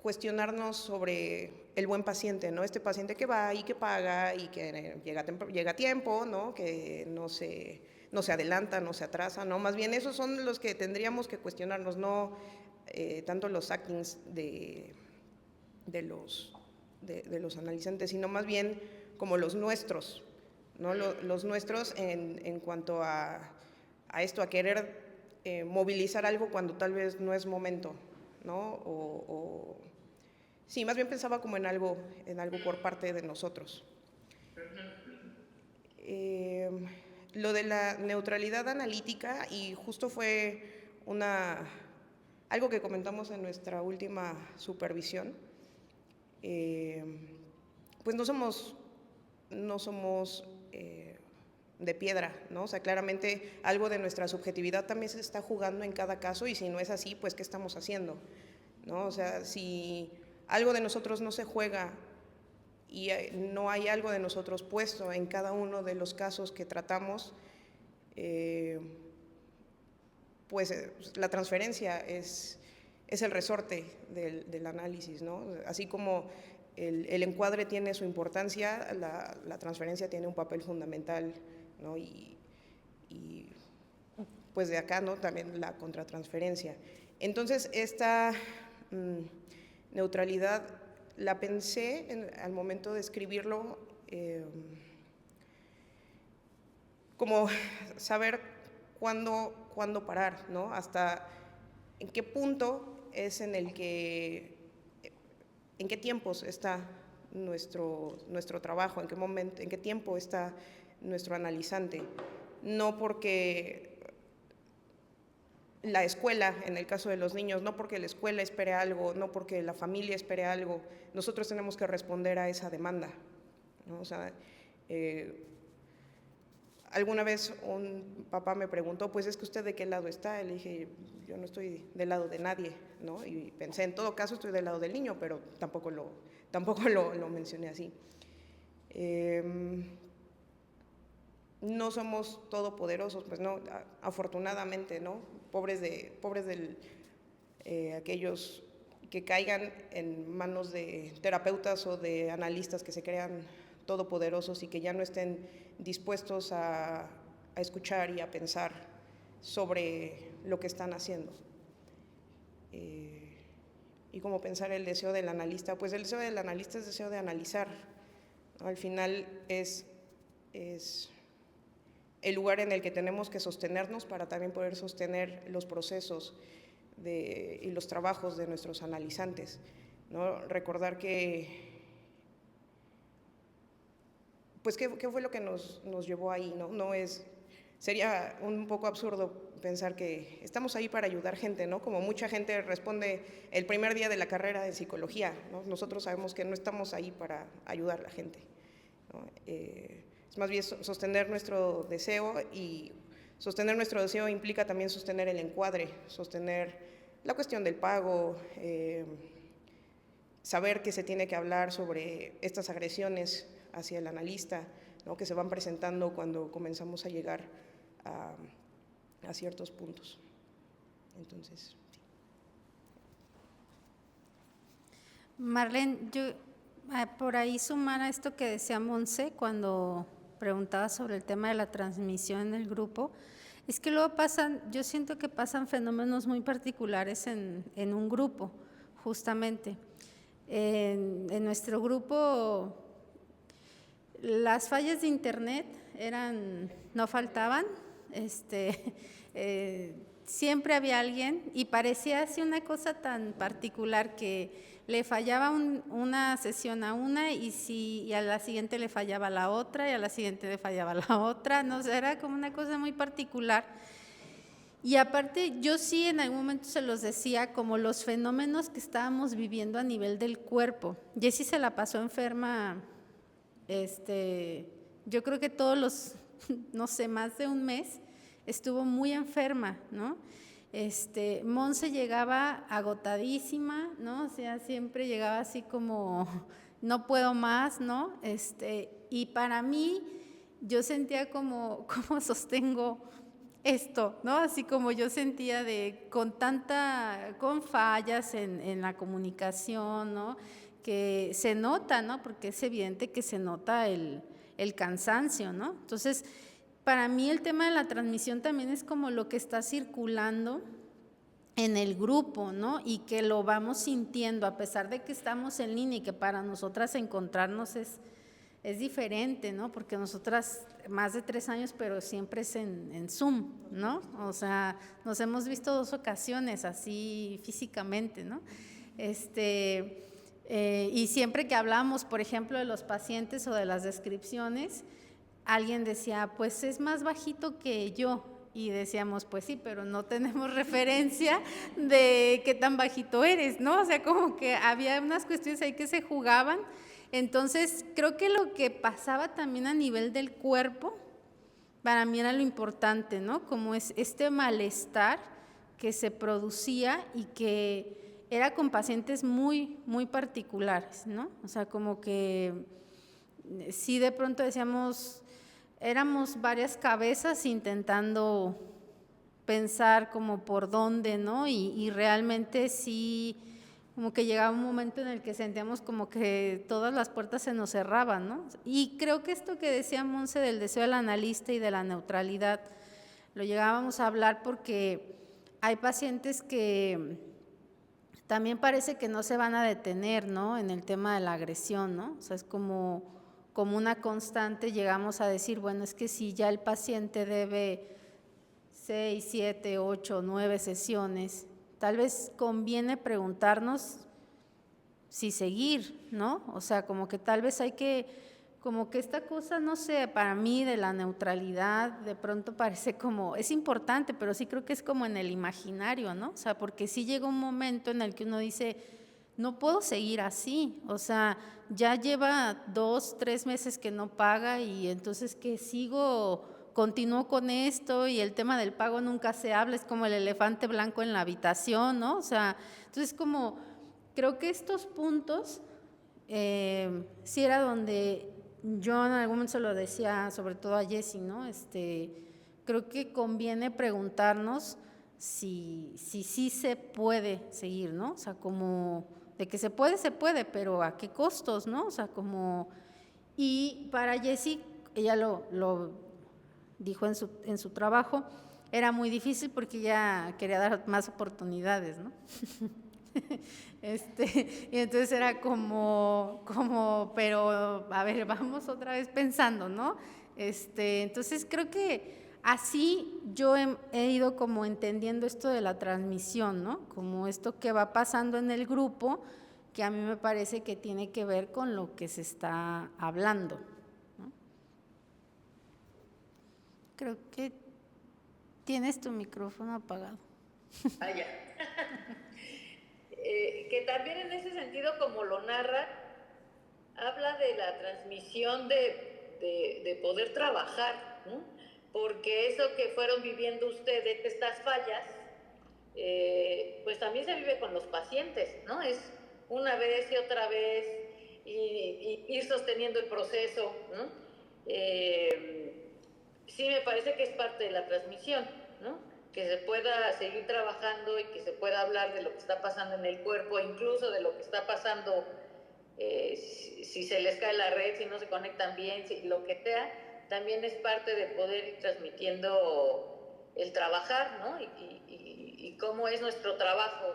cuestionarnos sobre el buen paciente, ¿no? Este paciente que va y que paga y que llega a tiempo, ¿no? Que no se adelanta, no se atrasa, ¿no? Más bien esos son los que tendríamos que cuestionarnos, no tanto los actings de los analizantes, sino más bien como los nuestros, ¿no? Los nuestros en cuanto a esto, a querer movilizar algo cuando tal vez no es momento, ¿no? Sí, más bien pensaba como en algo por parte de nosotros. Lo de la neutralidad analítica, y justo fue algo que comentamos en nuestra última supervisión, pues no somos de piedra, ¿no? O sea, claramente algo de nuestra subjetividad también se está jugando en cada caso, y si no es así, pues ¿qué estamos haciendo? ¿No? O sea, si algo de nosotros no se juega y no hay algo de nosotros puesto en cada uno de los casos que tratamos, pues la transferencia es el resorte del análisis, ¿no? Así como el encuadre tiene su importancia, la transferencia tiene un papel fundamental, ¿no? Y pues de acá, ¿no? También la contratransferencia. Entonces, esta neutralidad la pensé al momento de escribirlo, como saber cuándo parar, ¿no? Hasta en qué punto es en qué tiempos está nuestro trabajo, en qué momento, en qué tiempo está nuestro analizante. No porque la escuela, en el caso de los niños, no porque la escuela espere algo, no porque la familia espere algo, nosotros tenemos que responder a esa demanda, ¿no? O sea, alguna vez un papá me preguntó, pues es que usted de qué lado está, y le dije, yo no estoy del lado de nadie, ¿no? Y pensé, en todo caso estoy del lado del niño, pero tampoco lo mencioné así. No somos todopoderosos, pues no, afortunadamente, ¿no? Pobres de aquellos que caigan en manos de terapeutas o de analistas que se crean todopoderosos y que ya no estén dispuestos a escuchar y a pensar sobre lo que están haciendo. Y como pensar el deseo del analista, pues el deseo del analista es deseo de analizar, ¿no? Al final es el lugar en el que tenemos que sostenernos para también poder sostener los procesos y los trabajos de nuestros analizantes, ¿no? Recordar pues qué fue lo que nos llevó ahí, ¿no? No es sería un poco absurdo pensar que estamos ahí para ayudar gente, ¿no? Como mucha gente responde el primer día de la carrera de psicología, ¿no? Nosotros sabemos que no estamos ahí para ayudar a la gente, ¿no? Es más bien sostener nuestro deseo, y sostener nuestro deseo implica también sostener el encuadre, sostener la cuestión del pago, saber que se tiene que hablar sobre estas agresiones hacia el analista, ¿no? Que se van presentando cuando comenzamos a llegar a ciertos puntos. Entonces, sí. Marlene, yo por ahí sumar a esto que decía Monse cuando preguntaba sobre el tema de la transmisión en el grupo, es que luego yo siento que pasan fenómenos muy particulares en un grupo, justamente. En nuestro grupo, las fallas de internet no faltaban, siempre había alguien, y parecía así una cosa tan particular que le fallaba una sesión a una y a la siguiente le fallaba la otra y a la siguiente le fallaba la otra, no sé, era como una cosa muy particular. Y aparte, yo sí en algún momento se los decía como los fenómenos que estábamos viviendo a nivel del cuerpo. Jessie se la pasó enferma, yo creo que todos los, no sé, más de un mes, estuvo muy enferma, ¿no? Monse llegaba agotadísima, ¿no? O sea, siempre llegaba así como, no puedo más, ¿no? Y para mí, yo sentía como, ¿cómo sostengo esto, ¿no? Así como yo sentía con fallas en la comunicación, ¿no? Que se nota, ¿no? Porque es evidente que se nota el cansancio, ¿no? Entonces, para mí el tema de la transmisión también es como lo que está circulando en el grupo, ¿no? Y que lo vamos sintiendo, a pesar de que estamos en línea y que para nosotras encontrarnos es diferente, ¿no? Porque nosotras más de 3 años, pero siempre es en Zoom, ¿no? O sea, nos hemos visto 2 ocasiones así físicamente, ¿no? Y siempre que hablamos, por ejemplo, de los pacientes o de las descripciones, alguien decía, pues es más bajito que yo, y decíamos, pues sí, pero no tenemos referencia de qué tan bajito eres, ¿no? O sea, como que había unas cuestiones ahí que se jugaban. Entonces, creo que lo que pasaba también a nivel del cuerpo, para mí era lo importante, ¿no? Como es este malestar que se producía y que era con pacientes muy, muy particulares, ¿no? O sea, como que sí de pronto decíamos, éramos varias cabezas intentando pensar como por dónde, ¿no? Y realmente sí, como que llegaba un momento en el que sentíamos como que todas las puertas se nos cerraban, ¿no? Y creo que esto que decía Monse del deseo del analista y de la neutralidad, lo llegábamos a hablar porque hay pacientes que también parece que no se van a detener, ¿no? En el tema de la agresión, ¿no? O sea, es como una constante, llegamos a decir, bueno, es que si ya el paciente debe 6, 7, 8, 9 sesiones, tal vez conviene preguntarnos si seguir, ¿no? O sea, como que tal vez hay que, como que esta cosa, no sé, para mí de la neutralidad, de pronto parece como, es importante, pero sí creo que es como en el imaginario, ¿no? O sea, porque sí llega un momento en el que uno dice, no puedo seguir así, o sea, ya lleva 2, 3 meses que no paga y entonces que continúo con esto y el tema del pago nunca se habla, es como el elefante blanco en la habitación, ¿no? O sea, entonces como, creo que estos puntos, sí era donde yo en algún momento se lo decía, sobre todo a Jessie, ¿no? Creo que conviene preguntarnos si sí se puede seguir, ¿no? O sea, como de que se puede, pero ¿a qué costos, no? O sea, como… Y para Jessie, ella lo dijo en su trabajo, era muy difícil porque ella quería dar más oportunidades, ¿no? Y entonces era como, pero a ver, vamos otra vez pensando, ¿no? Entonces creo que así yo he ido como entendiendo esto de la transmisión, ¿no? Como esto que va pasando en el grupo, que a mí me parece que tiene que ver con lo que se está hablando, ¿no? Creo que Tienes tu micrófono apagado. Ah, ya. Que también en ese sentido, como lo narra, habla de la transmisión de poder trabajar, ¿no? Porque eso que fueron viviendo ustedes, estas fallas, pues también se vive con los pacientes, ¿no? Es una vez y otra vez y ir sosteniendo el proceso, ¿no? Sí me parece que es parte de la transmisión, ¿no? Que se pueda seguir trabajando y que se pueda hablar de lo que está pasando en el cuerpo, incluso de lo que está pasando si se les cae la red, si no se conectan bien, si lo que sea, también es parte de poder ir transmitiendo el trabajar, ¿no? Y cómo es nuestro trabajo,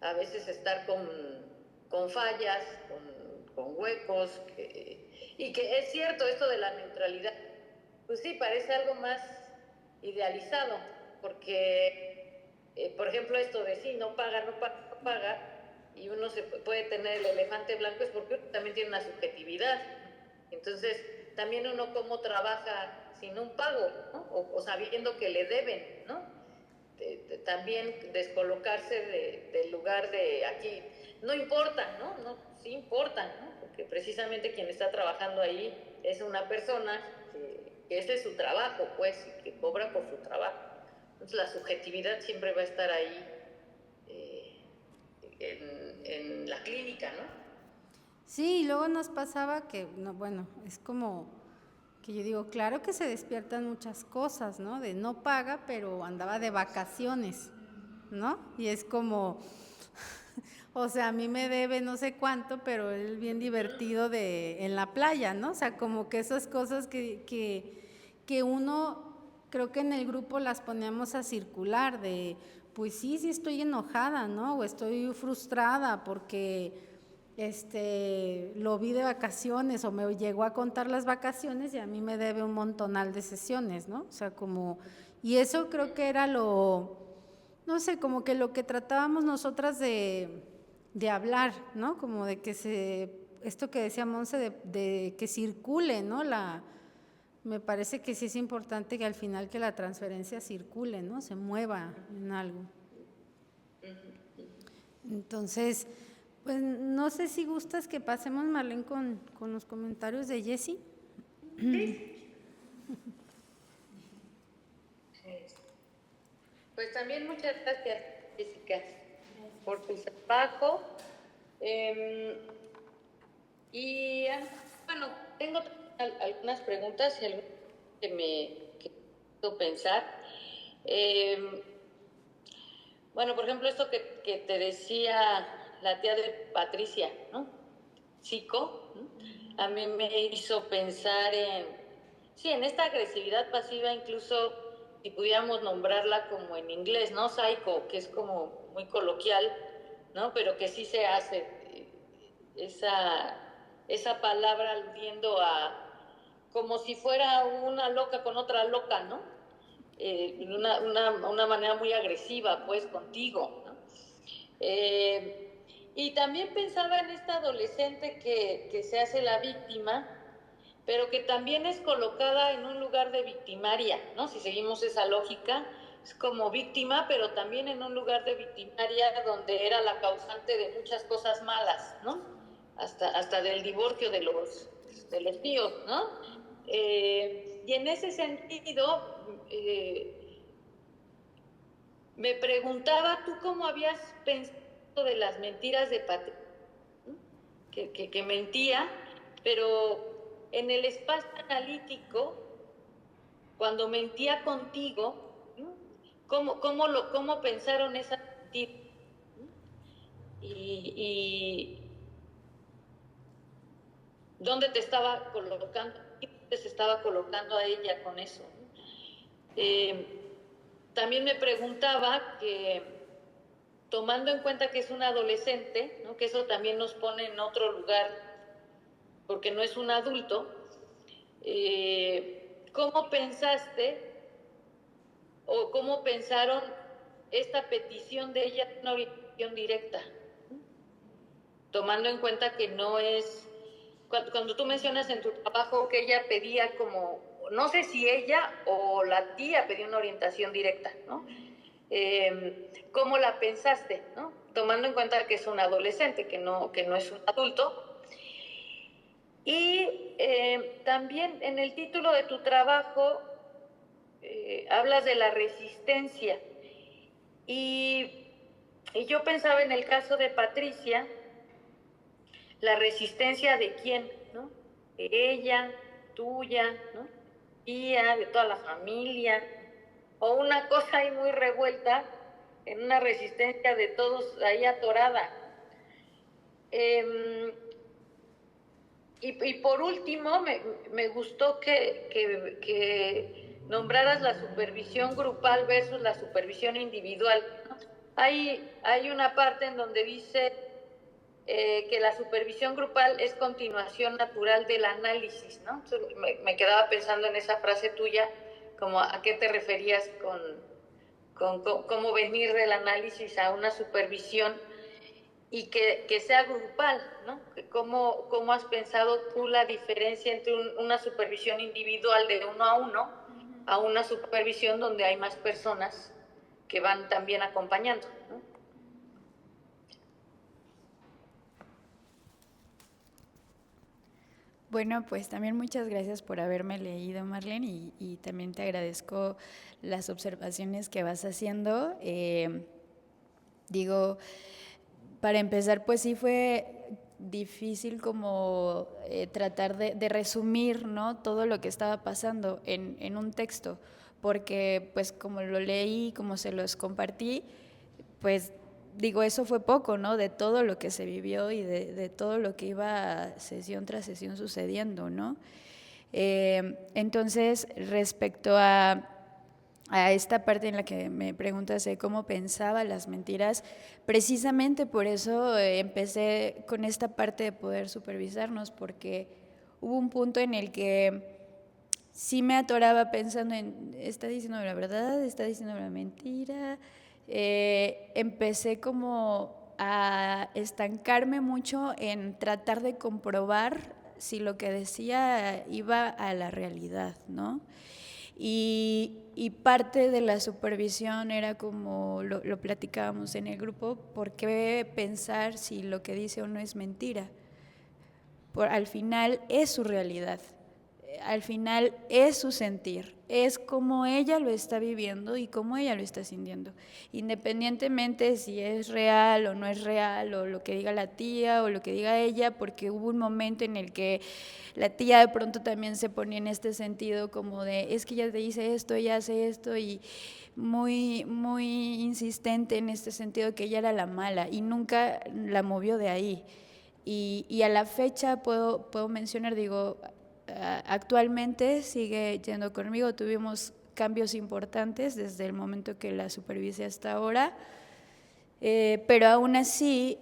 a veces estar con fallas, con huecos, y que es cierto esto de la neutralidad, pues sí, parece algo más idealizado, porque, por ejemplo, esto de sí, no paga, no paga, no paga, y uno se puede tener el elefante blanco, es porque uno también tiene una subjetividad. Entonces, también uno cómo trabaja sin un pago, ¿no? O sabiendo que le deben, ¿no? También descolocarse del lugar de aquí. No importa, ¿no? No, sí importa, ¿no? Porque precisamente quien está trabajando ahí es una persona que ese es su trabajo, pues, y que cobra por su trabajo. Entonces, la subjetividad siempre va a estar ahí en la clínica, ¿no? Sí, y luego nos pasaba que, no, bueno, es como que yo digo, claro que se despiertan muchas cosas, ¿no? De no paga, pero andaba de vacaciones, ¿no? Y es como, o sea, a mí me debe no sé cuánto, pero él bien divertido en la playa, ¿no? O sea, como que esas cosas que uno, creo que en el grupo las poníamos a circular de, pues sí estoy enojada, ¿no? O estoy frustrada porque lo vi de vacaciones o me llegó a contar las vacaciones y a mí me debe un montonal de sesiones, ¿no? O sea, como, y eso creo que era no sé, como que lo que tratábamos nosotras de hablar, ¿no? Como de que esto que decía Monse, de que circule, ¿no? Me parece que sí es importante que al final que la transferencia circule, ¿no? Se mueva en algo. Entonces, pues no sé si gustas que pasemos, Marlene, con los comentarios de Jessie. Sí. Pues también muchas gracias, Jessica, por tu trabajo. Y bueno, tengo algunas preguntas y algunas que me quiero pensar. Bueno, por ejemplo, esto que te decía la tía de Patricia, ¿no? Psico, ¿no? A mí me hizo pensar en esta agresividad pasiva, incluso si pudiéramos nombrarla como en inglés, ¿no? Psycho, que es como muy coloquial, ¿no? Pero que sí se hace esa palabra aludiendo a como si fuera una loca con otra loca, ¿no? Una manera muy agresiva, pues, contigo, ¿no? Y también pensaba en esta adolescente que se hace la víctima, pero que también es colocada en un lugar de victimaria, ¿no? Si seguimos esa lógica, es como víctima, pero también en un lugar de victimaria donde era la causante de muchas cosas malas, ¿no? Hasta del divorcio de los tíos, ¿no? Y en ese sentido, me preguntaba, ¿tú cómo habías pensado de las mentiras de Patricia? Que mentía, pero en el espacio analítico, cuando mentía contigo, ¿no? ¿Cómo pensaron esa mentira? Y dónde te estaba colocando, ¿dónde se estaba colocando a ella con eso? También me preguntaba que, tomando en cuenta que es un adolescente, ¿no? Que eso también nos pone en otro lugar, porque no es un adulto, ¿cómo pensaste o cómo pensaron esta petición de ella, una orientación directa? Tomando en cuenta que no es, cuando tú mencionas en tu trabajo que ella pedía como no sé si ella o la tía pidió una orientación directa, ¿no? ¿Cómo la pensaste, ¿no? Tomando en cuenta que es un adolescente, que no es un adulto. Y también en el título de tu trabajo hablas de la resistencia. Y yo pensaba en el caso de Patricia, la resistencia de quién, ¿no? De ella, tuya, ¿no? Tía, de toda la familia, o una cosa ahí muy revuelta, en una resistencia de todos ahí atorada. Y por último, me gustó que nombraras la supervisión grupal versus la supervisión individual. Hay una parte en donde dice que la supervisión grupal es continuación natural del análisis, ¿no? Entonces, me quedaba pensando en esa frase tuya, como a qué te referías con cómo venir del análisis a una supervisión y que sea grupal, ¿no? ¿Cómo has pensado tú la diferencia entre una supervisión individual de uno a uno a una supervisión donde hay más personas que van también acompañando, ¿no? Bueno, pues también muchas gracias por haberme leído, Marlene, y también te agradezco las observaciones que vas haciendo. Digo, para empezar, pues sí fue difícil como tratar de resumir, ¿no?, todo lo que estaba pasando en un texto, porque pues como lo leí, como se los compartí, pues digo, eso fue poco, ¿no?, de todo lo que se vivió y de todo lo que iba sesión tras sesión sucediendo, ¿no? Entonces, respecto a esta parte en la que me preguntas de cómo pensaba las mentiras, precisamente por eso empecé con esta parte de poder supervisarnos, porque hubo un punto en el que sí me atoraba pensando en, ¿está diciendo la verdad? ¿Está diciendo la mentira? Empecé como a estancarme mucho en tratar de comprobar si lo que decía iba a la realidad, ¿no? Y parte de la supervisión era como lo platicábamos en el grupo, ¿por qué pensar si lo que dice o no es mentira? Al final es su realidad, al final es su sentir, es como ella lo está viviendo y cómo ella lo está sintiendo, independientemente si es real o no es real, o lo que diga la tía o lo que diga ella, porque hubo un momento en el que la tía de pronto también se ponía en este sentido como de, es que ella te dice esto, ella hace esto, y muy, muy insistente en este sentido que ella era la mala y nunca la movió de ahí. Y a la fecha puedo mencionar, digo, actualmente sigue yendo conmigo, tuvimos cambios importantes desde el momento que la supervisé hasta ahora, pero aún así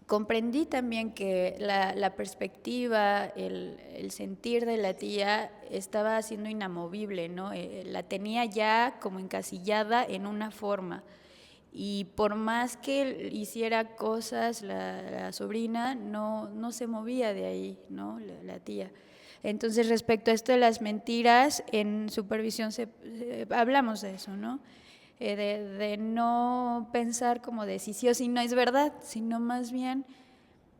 comprendí también que la perspectiva, el sentir de la tía estaba siendo inamovible, ¿no? La tenía ya como encasillada en una forma. Y por más que hiciera cosas la sobrina, no se movía de ahí, ¿no?, la tía. Entonces, respecto a esto de las mentiras, en supervisión hablamos de eso, ¿no? De no pensar como de si sí o si no es verdad, sino más bien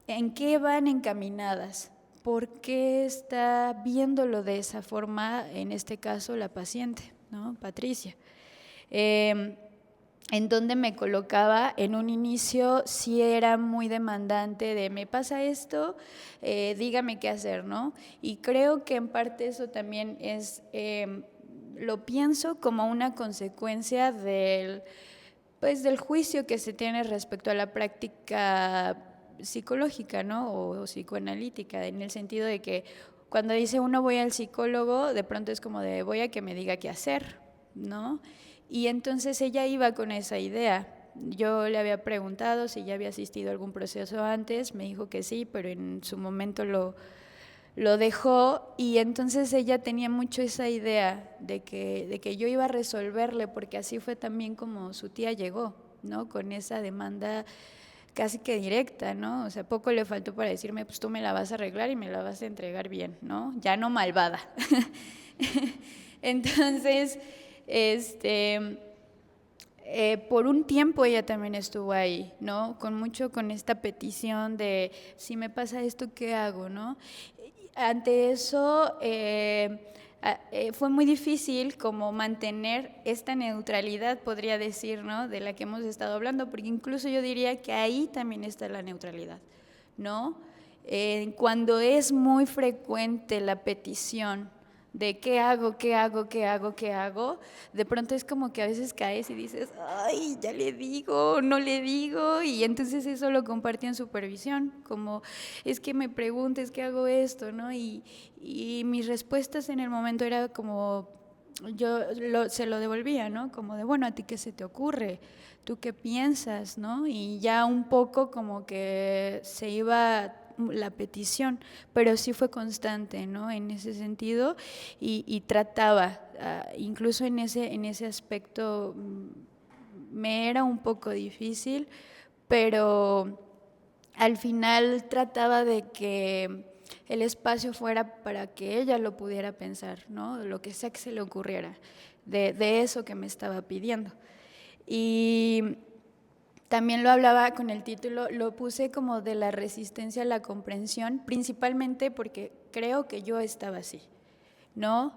en qué van encaminadas, por qué está viéndolo de esa forma, en este caso la paciente, ¿no?, Patricia. En donde me colocaba en un inicio, sí era muy demandante de me pasa esto, dígame qué hacer, ¿no? Y creo que en parte eso también es, lo pienso como una consecuencia del juicio que se tiene respecto a la práctica psicológica, ¿no?, o psicoanalítica, en el sentido de que cuando dice uno voy al psicólogo, de pronto es como de voy a que me diga qué hacer, ¿no? Y entonces ella iba con esa idea. Yo le había preguntado si ya había asistido a algún proceso antes, me dijo que sí, pero en su momento lo dejó, y entonces ella tenía mucho esa idea de que yo iba a resolverle, porque así fue también como su tía llegó, ¿no?, con esa demanda casi que directa, ¿no? O sea, poco le faltó para decirme, pues tú me la vas a arreglar y me la vas a entregar bien, ¿no? Ya no malvada. Entonces, por un tiempo ella también estuvo ahí, ¿no? Con esta petición de, si me pasa esto, ¿qué hago, no? Ante eso, fue muy difícil como mantener esta neutralidad, podría decir, ¿no? De la que hemos estado hablando, porque incluso yo diría que ahí también está la neutralidad, ¿no? Cuando es muy frecuente la petición de qué hago, de pronto es como que a veces caes y dices, ay, ya le digo, no le digo, y entonces eso lo compartí en supervisión, como es que me preguntes qué hago esto, ¿no? Y mis respuestas en el momento era como, se lo devolvía, ¿no? Como de, bueno, ¿a ti qué se te ocurre? ¿Tú qué piensas, no? Y ya un poco como que se iba la petición, pero sí fue constante, ¿no? En ese sentido, y trataba, incluso en ese aspecto me era un poco difícil, pero al final trataba de que el espacio fuera para que ella lo pudiera pensar, ¿no? Lo que sea que se le ocurriera, de eso que me estaba pidiendo. Y también lo hablaba con el título, lo puse como de la resistencia a la comprensión, principalmente porque creo que yo estaba así, ¿no?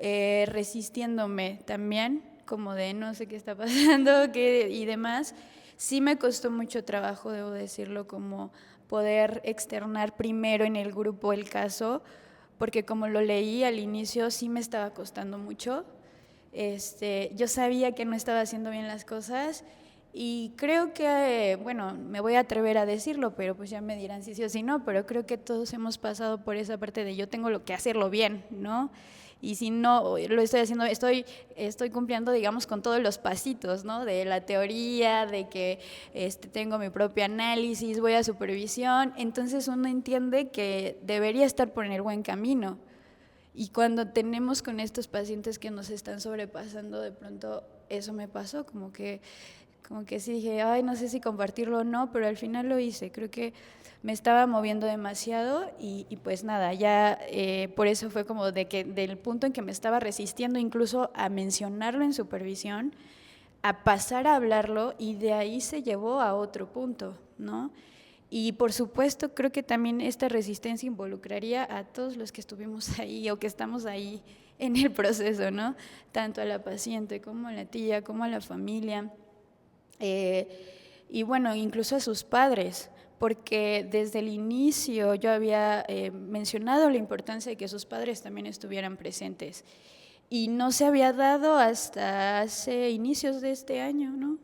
Resistiéndome también, como de no sé qué está pasando y demás. Sí me costó mucho trabajo, debo decirlo, como poder externar primero en el grupo el caso, porque como lo leí al inicio sí me estaba costando mucho. Yo sabía que no estaba haciendo bien las cosas y creo que, bueno, me voy a atrever a decirlo, pero pues ya me dirán si sí o si no, pero creo que todos hemos pasado por esa parte de yo tengo que hacerlo bien, ¿no? Y si no lo estoy haciendo, estoy cumpliendo, digamos, con todos los pasitos, ¿no? De la teoría, de que tengo mi propio análisis, voy a supervisión, entonces uno entiende que debería estar por el buen camino. Y cuando tenemos con estos pacientes que nos están sobrepasando, de pronto eso me pasó, como que sí dije, ay, no sé si compartirlo o no, pero al final lo hice. Creo que me estaba moviendo demasiado y pues nada, ya por eso fue como del punto en que me estaba resistiendo incluso a mencionarlo en supervisión, a pasar a hablarlo, y de ahí se llevó a otro punto, ¿no? Y por supuesto creo que también esta resistencia involucraría a todos los que estuvimos ahí o que estamos ahí en el proceso, ¿no? Tanto a la paciente como a la tía, como a la familia. Y bueno, incluso a sus padres, porque desde el inicio yo había mencionado la importancia de que sus padres también estuvieran presentes y no se había dado hasta hace inicios de este año, ¿no?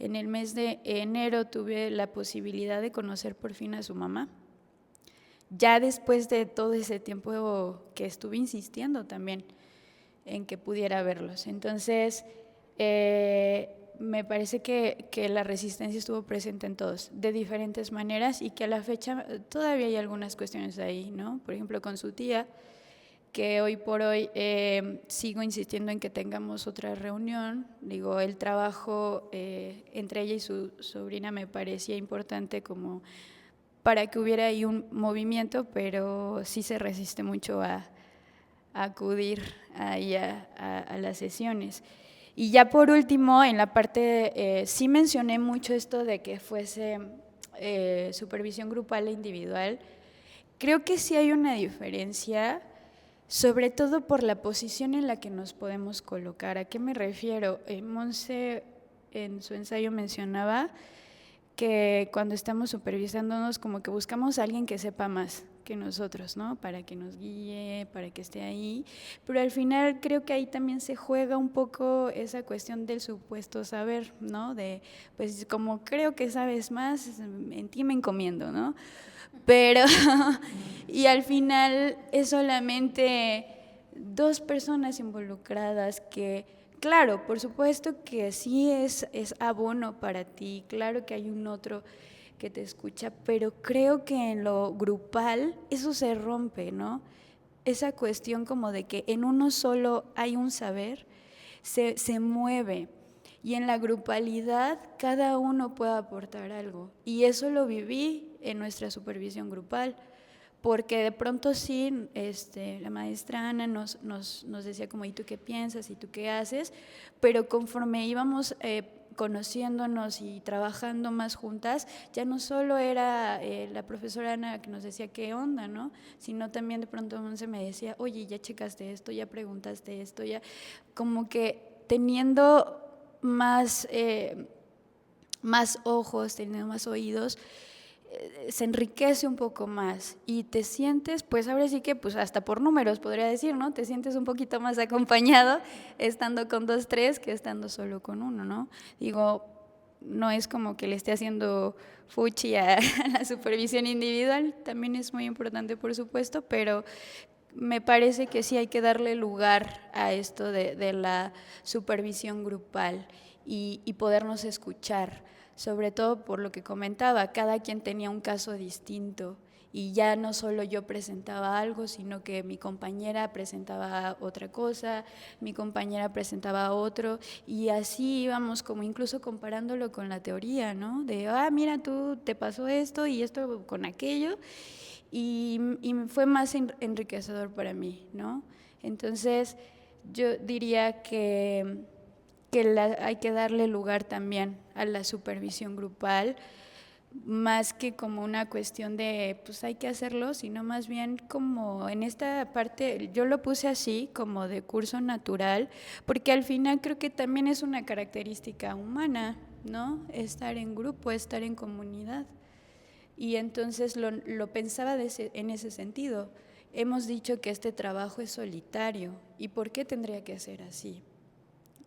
En el mes de enero tuve la posibilidad de conocer por fin a su mamá, ya después de todo ese tiempo que estuve insistiendo también en que pudiera verlos. Entonces, me parece que la resistencia estuvo presente en todos, de diferentes maneras, y que a la fecha todavía hay algunas cuestiones ahí, ¿no? Por ejemplo, con su tía, que hoy por hoy sigo insistiendo en que tengamos otra reunión. Digo, el trabajo entre ella y su sobrina me parecía importante como para que hubiera ahí un movimiento, pero sí se resiste mucho a acudir ahí a las sesiones. Y ya por último, en la parte, sí mencioné mucho esto de que fuese supervisión grupal e individual. Creo que sí hay una diferencia, sobre todo por la posición en la que nos podemos colocar. ¿A qué me refiero? Monse en su ensayo mencionaba que cuando estamos supervisándonos como que buscamos a alguien que sepa más que nosotros, ¿no? Para que nos guíe, para que esté ahí, pero al final creo que ahí también se juega un poco esa cuestión del supuesto saber, ¿no? De, pues como creo que sabes más, en ti me encomiendo, ¿no? Pero, y al final es solamente dos personas involucradas que, claro, por supuesto que sí es abono para ti, claro que hay un otro que te escucha, pero creo que en lo grupal eso se rompe, ¿no? Esa cuestión como de que en uno solo hay un saber, se mueve. y en la grupalidad cada uno puede aportar algo. Y eso lo viví en nuestra supervisión grupal, porque de pronto sí, la maestra Ana nos decía como, ¿y tú qué piensas? ¿Y tú qué haces? Pero conforme íbamos conociéndonos y trabajando más juntas, ya no solo era la profesora Ana que nos decía qué onda, ¿no? Sino también de pronto Monse me decía, oye, ya checaste esto, ya preguntaste esto, ya como que teniendo más ojos, teniendo más oídos, se enriquece un poco más y te sientes, pues ahora sí que pues hasta por números podría decir, ¿no? Te sientes un poquito más acompañado estando con 2, 3 que estando solo con uno, ¿no? Digo, no es como que le esté haciendo fuchi a la supervisión individual, también es muy importante por supuesto, pero me parece que sí hay que darle lugar a esto de la supervisión grupal y podernos escuchar, sobre todo por lo que comentaba, cada quien tenía un caso distinto y ya no solo yo presentaba algo, sino que mi compañera presentaba otra cosa, mi compañera presentaba otro y así íbamos como incluso comparándolo con la teoría, ¿no? De, mira, tú te pasó esto y esto con aquello. Y fue más enriquecedor para mí, ¿no? Entonces, yo diría que hay que darle lugar también a la supervisión grupal, más que como una cuestión de, pues hay que hacerlo, sino más bien como en esta parte, yo lo puse así, como de curso natural, porque al final creo que también es una característica humana, ¿no? Estar en grupo, estar en comunidad. Y entonces lo pensaba en ese sentido. Hemos dicho que este trabajo es solitario. ¿Y por qué tendría que ser así?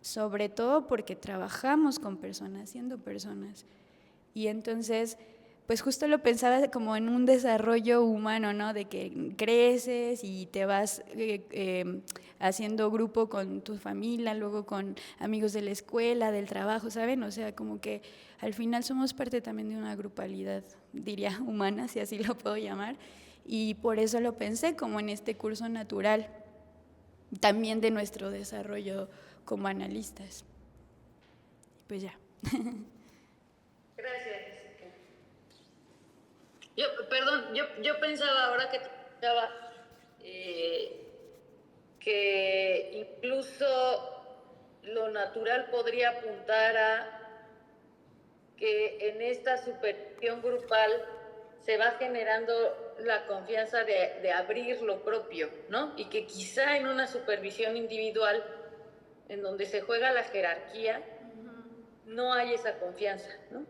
Sobre todo porque trabajamos con personas, siendo personas. Y entonces, pues justo lo pensaba como en un desarrollo humano, ¿no? De que creces y te vas haciendo grupo con tu familia, luego con amigos de la escuela, del trabajo, ¿saben? O sea, como que al final somos parte también de una grupalidad, diría, humana, si así lo puedo llamar. Y por eso lo pensé como en este curso natural, también de nuestro desarrollo como analistas. Pues ya. Gracias. Yo pensaba ahora que te escuchaba que incluso lo natural podría apuntar a que en esta supervisión grupal se va generando la confianza de abrir lo propio, ¿no? Y que quizá en una supervisión individual, en donde se juega la jerarquía, no hay esa confianza, ¿no?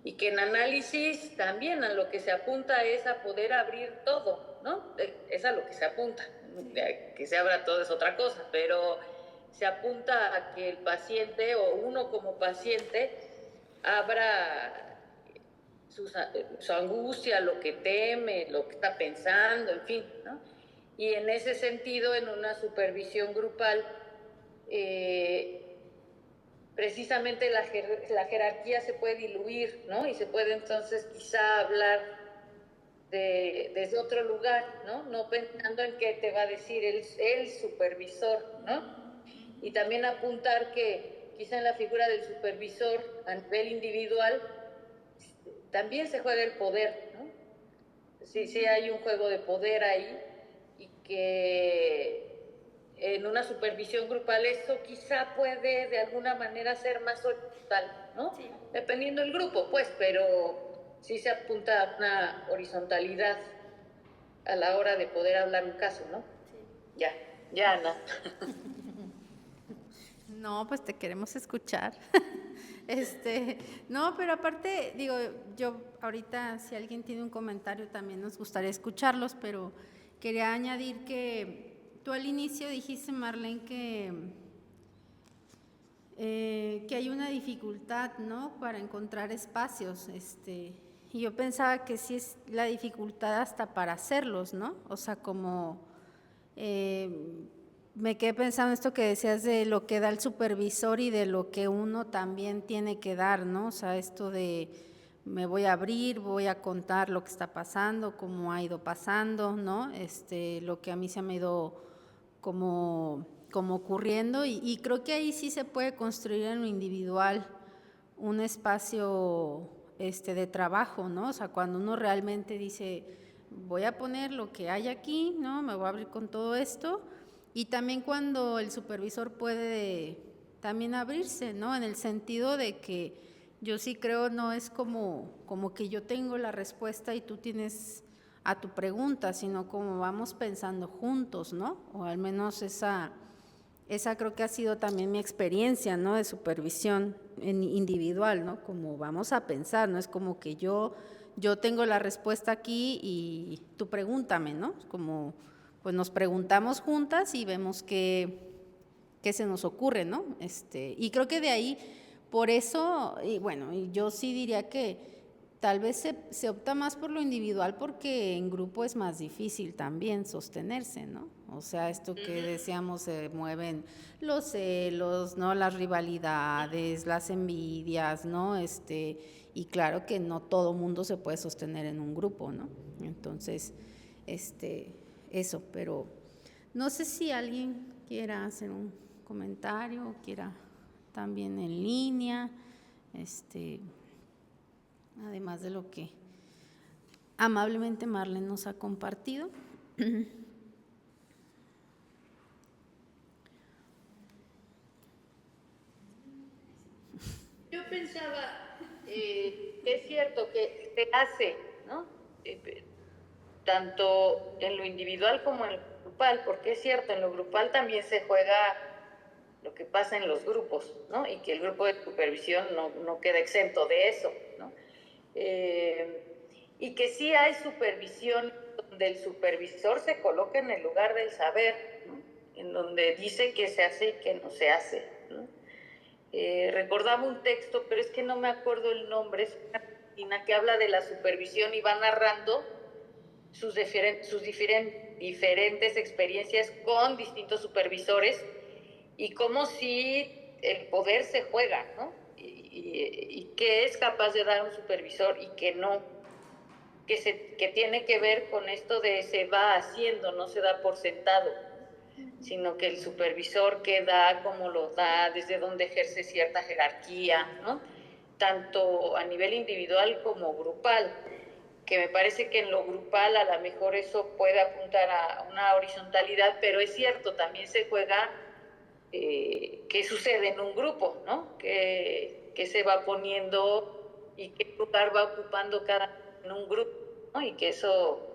Y que en análisis también a lo que se apunta es a poder abrir todo, ¿no? Es a lo que se apunta. Que se abra todo es otra cosa, pero se apunta a que el paciente o uno como paciente abra su angustia, lo que teme, lo que está pensando, en fin, ¿no? Y en ese sentido, en una supervisión grupal, precisamente la jerarquía se puede diluir, ¿no? Y se puede entonces quizá hablar desde otro lugar, ¿no? No pensando en qué te va a decir el supervisor, ¿no? Y también apuntar que quizá en la figura del supervisor a nivel individual también se juega el poder, ¿no? Sí hay un juego de poder ahí y que en una supervisión grupal eso quizá puede de alguna manera ser más horizontal, ¿no? Sí. Dependiendo del grupo, pues, pero sí se apunta a una horizontalidad a la hora de poder hablar un caso, ¿no? Sí. Ya, Ana. No, pues te queremos escuchar. No, pero aparte, digo, yo ahorita si alguien tiene un comentario también nos gustaría escucharlos, pero quería añadir que tú al inicio dijiste, Marlene, que hay una dificultad, ¿no?, para encontrar espacios, y yo pensaba que sí es la dificultad hasta para hacerlos, ¿no? O sea, como me quedé pensando esto que decías de lo que da el supervisor y de lo que uno también tiene que dar, ¿no? O sea, esto de me voy a abrir, voy a contar lo que está pasando, cómo ha ido pasando, ¿no? Lo que a mí se me ha ido como como ocurriendo y creo que ahí sí se puede construir en lo individual un espacio de trabajo, ¿no? O sea, cuando uno realmente dice, voy a poner lo que hay aquí, ¿no? Me voy a abrir con todo esto. Y también cuando el supervisor puede también abrirse, ¿no? En el sentido de que yo sí creo no es como que yo tengo la respuesta y tú tienes a tu pregunta, sino como vamos pensando juntos, ¿no? O al menos esa creo que ha sido también mi experiencia, ¿no? De supervisión individual, ¿no? Como vamos a pensar, no es como que yo tengo la respuesta aquí y tú pregúntame, ¿no? Como pues nos preguntamos juntas y vemos qué se nos ocurre, ¿no? Y creo que de ahí, por eso, y bueno, yo sí diría que tal vez se opta más por lo individual porque en grupo es más difícil también sostenerse, ¿no? O sea, esto que decíamos, se mueven los celos, ¿no? Las rivalidades, las envidias, ¿no? Y claro que no todo mundo se puede sostener en un grupo, ¿no? Entonces, eso, pero no sé si alguien quiera hacer un comentario o quiera también en línea, además de lo que amablemente Marlene nos ha compartido. Yo pensaba, es cierto que se hace, ¿no? Tanto en lo individual como en lo grupal, porque es cierto, en lo grupal también se juega lo que pasa en los grupos, ¿no? Y que el grupo de supervisión no queda exento de eso, ¿no? Y que sí hay supervisión donde el supervisor se coloca en el lugar del saber, ¿no? En donde dice qué se hace y qué no se hace, ¿no? Recordaba un texto, pero es que no me acuerdo el nombre, es una argentina que habla de la supervisión y va narrando sus diferentes experiencias con distintos supervisores y cómo si el poder se juega, ¿no? Y qué es capaz de dar un supervisor y qué no, que tiene que ver con esto de se va haciendo, no se da por sentado, sino que el supervisor que da, cómo lo da, desde dónde ejerce cierta jerarquía, ¿no? Tanto a nivel individual como grupal, que me parece que en lo grupal a lo mejor eso puede apuntar a una horizontalidad, pero es cierto, también se juega qué sucede en un grupo, ¿no? ¿Qué se va poniendo y qué lugar va ocupando cada en un grupo, ¿no? Y que eso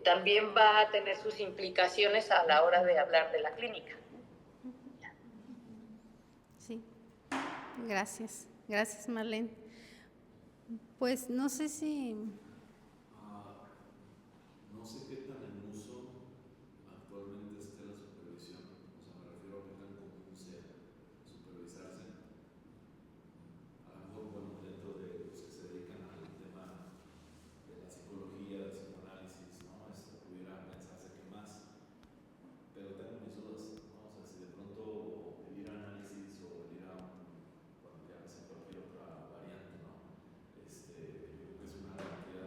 también va a tener sus implicaciones a la hora de hablar de la clínica. Sí, gracias. Gracias, Marlene. Pues no sé si... No sé qué tan en uso actualmente esté la supervisión, o sea, me refiero a qué tan común sea supervisarse. A lo mejor, bueno, dentro de los que se dedican al tema de la psicología, del psicoanálisis, ¿no? Pudiera pensarse que más, pero tengo mis dudas, ¿no? O sea, si de pronto el ir a análisis o el ir a bueno, llámese cualquier otra variante, ¿no? Yo creo que es una garantía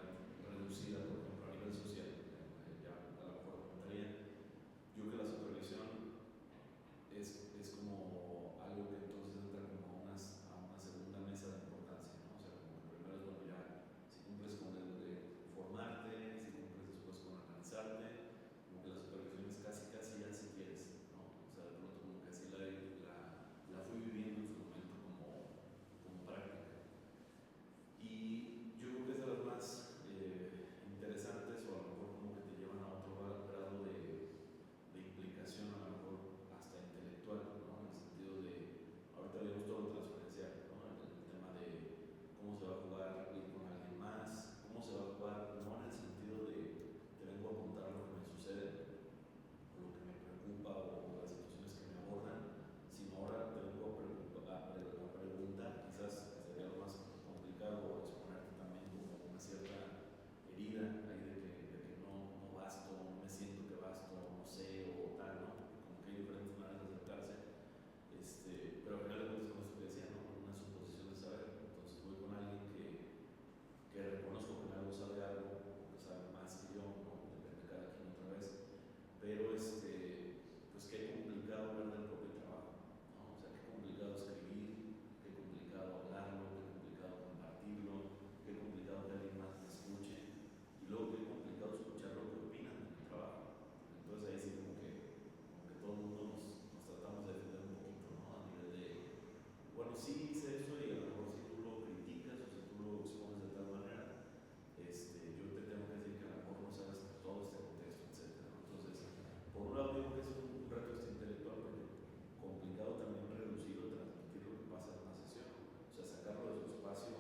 digo que es un reto intelectual porque complicado también reducir o transmitir lo que pasa en una sesión. O sea, sacarlo de su espacio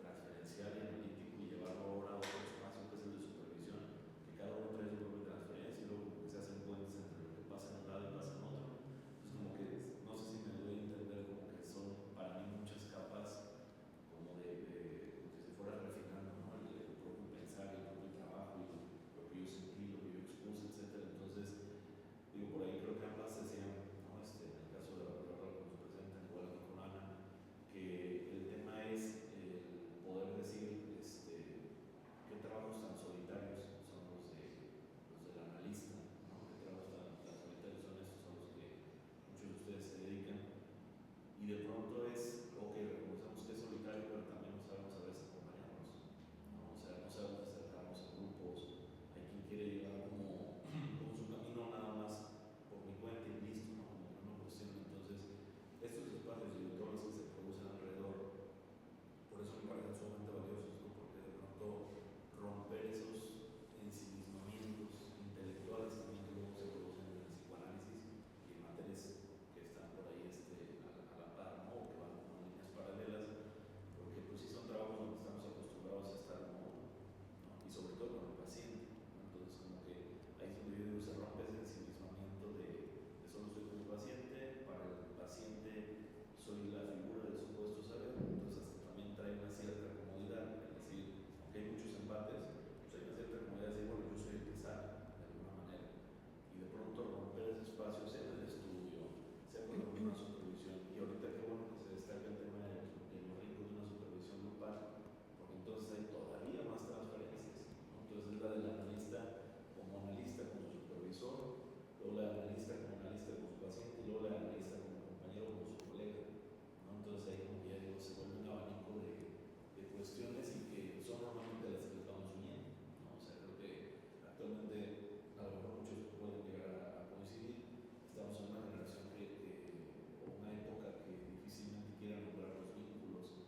transferencial y analítico y llevarlo ahora a otro espacio que es el de supervisión, que cada uno trae su propia transferencia y luego como que se hacen puentes entre lo que pasa en un lado y pasa en otro. Entonces como que, no sé si me doy a entender, como que son para mí muchas capas como de como si se fuera refinando, ¿no? El propio pensar, el propio trabajo y lo que yo sentí, lo que yo expuse, etcétera. Entonces, digo, por ahí creo que ambas decían, ¿no? En el caso de la palabra que nos presentan, igual que con Ana, que el tema es el poder decir qué trabajos tan solitarios son los del analista, ¿no? Qué trabajos tan solitarios son estos a los que muchos de ustedes se dedican. Y de pronto es, ok, reconocemos que es solitario, pero también no sabemos a veces acompañarnos, ¿no? O sea, no sabemos acercarnos a grupos. Hay quien quiere llevar como su camino nada más por mi cuenta y listo, ¿no? Como que no me cuestiono. Entonces, estos espacios y todos los que se producen alrededor, por eso me parecen sumamente valiosos, ¿no? Porque de pronto romper esos ensimismamientos intelectuales también que luego se producen en el psicoanálisis y en materias que están por ahí a la par, ¿no? O que van como en líneas paralelas, porque pues sí son trabajos donde estamos acostumbrados a estar como, ¿no? Y sobre todo con el paciente, ¿no? Entonces como que ahí es donde yo digo, se rompe ese ensimismamiento de solo soy con el paciente, para el paciente soy la figura del supuesto saber, entonces hasta también trae una cierta comodidad, es decir, aunque hay muchos embates, pues hay una cierta comodidad de decir, bueno, yo soy el que sabe, de alguna manera, y de pronto romper ese espacio, sea en el estudio, sea con la misma supervisión, y ahorita qué bueno que se destaca el tema de lo rico de una supervisión grupal, porque entonces hay todavía más transferencias, ¿no? Entonces es la del analista como su supervisor, luego la analista como su paciente, y luego la analista como compañero, como su colega, ¿no? Entonces ahí como ya digo, se vuelve un abanico de cuestiones y que son normalmente las que estamos uniendo, ¿no? O sea, creo que actualmente a lo mejor muchos pueden llegar a coincidir, estamos en una generación o una época que difícilmente quiera nombrar los vínculos,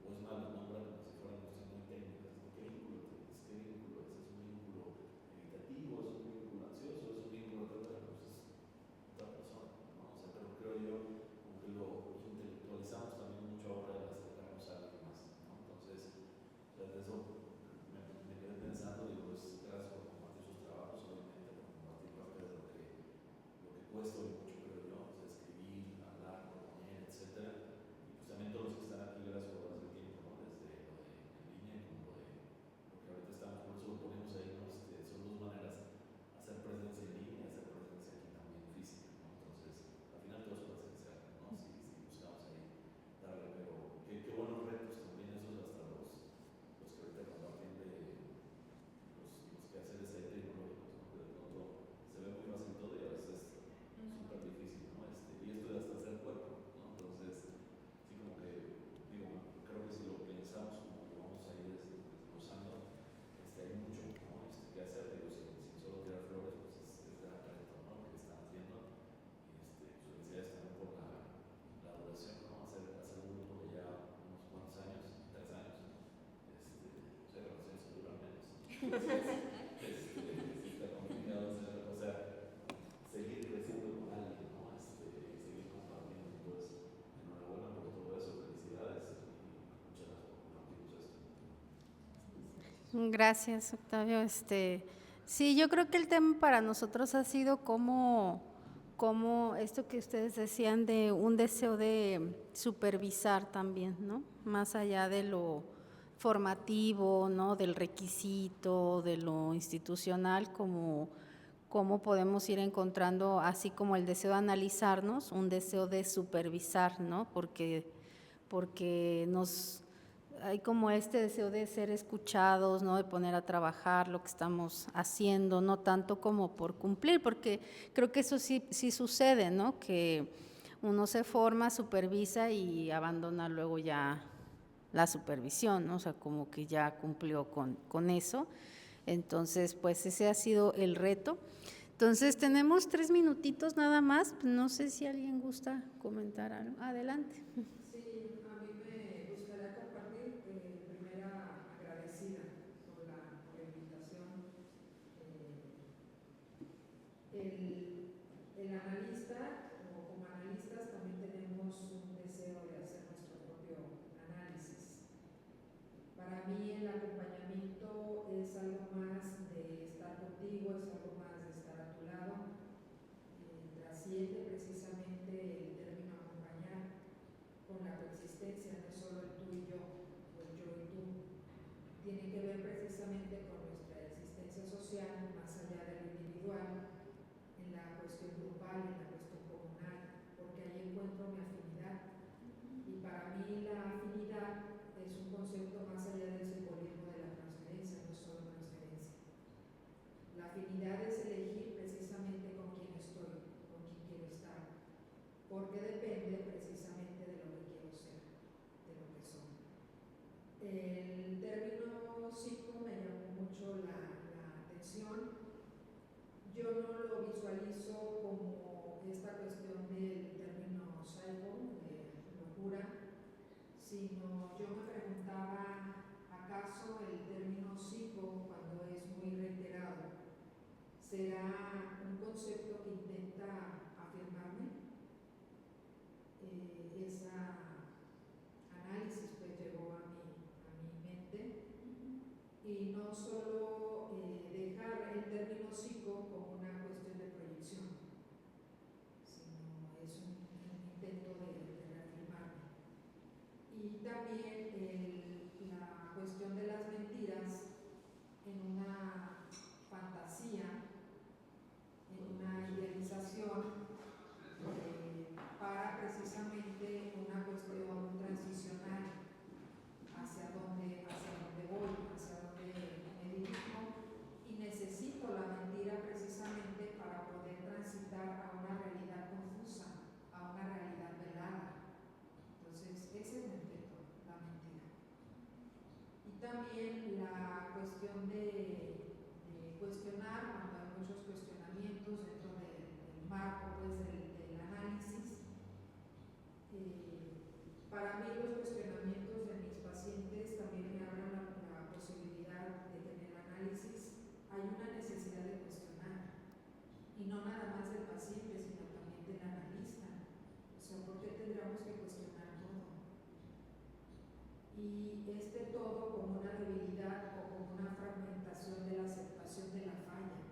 o es más, los nombran como si fueran cuestiones muy técnicas, ¿no? ¿Qué vínculo tienes? ¿Qué vínculo es? ¿Es un vínculo evitativo? ¿Es un vínculo ansioso? ¿Es un vínculo de otra persona? ¿No? O sea, pero creo yo como que lo intelectualizamos también mucho ahora de acercarnos a alguien más, ¿no? Entonces, desde eso me quedé pensando, digo, gracias por compartir sus trabajos, obviamente, por compartir parte de lo que cuesta y mucho, creo yo, o sea, escribir, hablar, proponer, etcétera. Y pues también todos los que están aquí, gracias por darse el tiempo, ¿no? Desde lo de en línea como lo que ahorita estamos, por eso lo ponemos ahí, ¿no? Son dos maneras, hacer presencia en línea y hacer presencia aquí también física, ¿no? Entonces, al final todo es presencial, ¿no? Si buscamos ahí darle, pero qué buenos retos también esos hasta los que ahorita comparten de los quehaceres ahí tecnológicos, ¿no? Que de pronto se ve muy fácil todo y a veces es súper difícil, ¿no? Y esto de hasta hacer cuerpo, ¿no? Entonces, sí como que, digo, creo que si lo pensamos como que vamos a ir desglosando, hay mucho, ¿no? Que hacer, digo, sin solo tirar flores, pues es gran reto, ¿no? Lo que están haciendo. Y felicidades también por la duración, ¿no? Hacer un grupo de ya unos cuantos años, 3 años, o sea, relaciones que duran menos. Entonces, sí está complicado hacer, o sea, seguir creciendo con alguien, ¿no? Seguir compartiendo. Entonces, enhorabuena por todo eso, felicidades y muchas gracias por compartirnos esto. Gracias, Octavio. Sí, yo creo que el tema para nosotros ha sido como esto que ustedes decían de un deseo de supervisar también, ¿no? Más allá de lo formativo, ¿no? Del requisito, de lo institucional, como cómo podemos ir encontrando, así como el deseo de analizarnos, un deseo de supervisar, ¿no? Porque hay como este deseo de ser escuchados, ¿no? De poner a trabajar lo que estamos haciendo, no tanto como por cumplir, porque creo que eso sí sucede, ¿no? Que uno se forma, supervisa y abandona luego ya la supervisión, ¿no? O sea, como que ya cumplió con eso. Entonces, pues ese ha sido el reto. Entonces, tenemos 3 minutitos nada más. No sé si alguien gusta comentar algo. Adelante. Sí, a mí me gustaría compartir, primera agradecida por la invitación. analista o como analistas también tenemos un deseo de hacer nuestro propio análisis. Para mí el acompañamiento es algo más de estar contigo, es algo más de estar a tu lado. Trasciende precisamente el término acompañar con la coexistencia, no es solo el tú y yo, o el yo y tú. Tiene que ver precisamente con nuestra existencia social, más allá de lo individual, en la cuestión grupal, en la cuestión comunal, porque ahí encuentro mi afinidad. Y para mí la afinidad es un concepto más allá del simbolismo de la transferencia, no es solo transferencia. La afinidad es elegir precisamente con quién estoy, con quién quiero estar, porque depende precisamente de lo que quiero ser, de lo que soy. El término psico me llamó mucho la atención. Yo no lo visualizo como esta cuestión del término psycho, de locura, sino yo me preguntaba, ¿acaso el término psico, cuando es muy reiterado, será un concepto que intenta afirmarme? Ese análisis pues llegó a mi mente, y no solo dejar el término psico como una cuestión de proyección, sino es un intento de reafirmarme. Y también la cuestión de las mentiras en una fantasía, en una idealización para precisamente una cuestión transicional hacia dónde voy, hacia dónde me dirijo, y necesito la mentira precisamente para poder transitar a una realidad confusa, a una realidad velada. Entonces, ese es mi objeto, la mentira. Y también la cuestión de cuestionar, cuando hay muchos cuestionamientos dentro del marco pues, del análisis. Para mí los cuestionamientos de mis pacientes también me abren la posibilidad de tener análisis. Hay una necesidad de cuestionar, y no nada más del paciente, sino también del analista. O sea, ¿por qué tendríamos que cuestionar todo? Y este todo como una debilidad o como una fragmentación de la aceptación de la falla,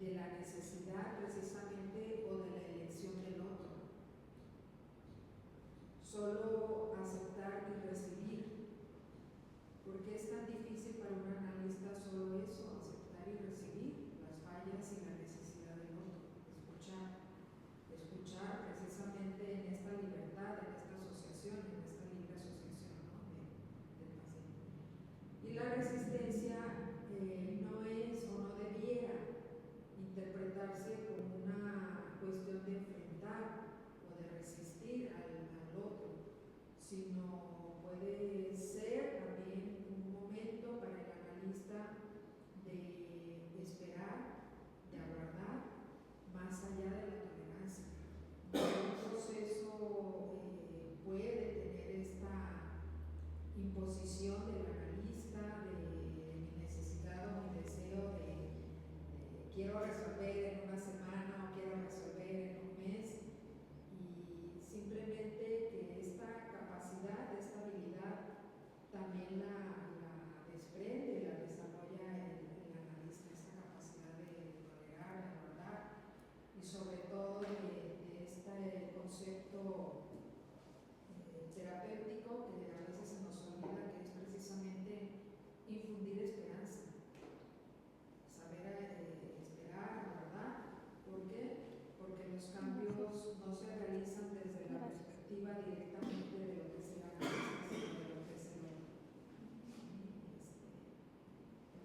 de la necesidad precisamente o de la elección del otro. Solo aceptar y recibir, porque es tan difícil para un analista solo eso, aceptar y recibir las fallas y la necesidad del otro, escuchar precisamente en esta libertad, en esta asociación, en esta libre asociación, ¿no? del paciente. Y la resistencia no es o no debiera interpretarse como una cuestión de enfrentar o de resistir al otro, sino puede ser también un momento para el analista de esperar, de aguardar, más allá de la tolerancia. El proceso puede tener esta imposición del analista, de mi necesidad o mi deseo de quiero resolver en una semana o quiero resolver en un mes, y simplemente que esta capacidad, esta habilidad también la desprende, la desarrolla el analista, esta capacidad de tolerar, de aguardar, y sobre todo de este concepto terapéutico que a veces se nos olvida, que es precisamente infundir esperanza, saber esperar, aguardar. ¿Por qué? Porque los cambios no se realizan desde la perspectiva directamente de lo que es el análisis, sino de lo que es el otro.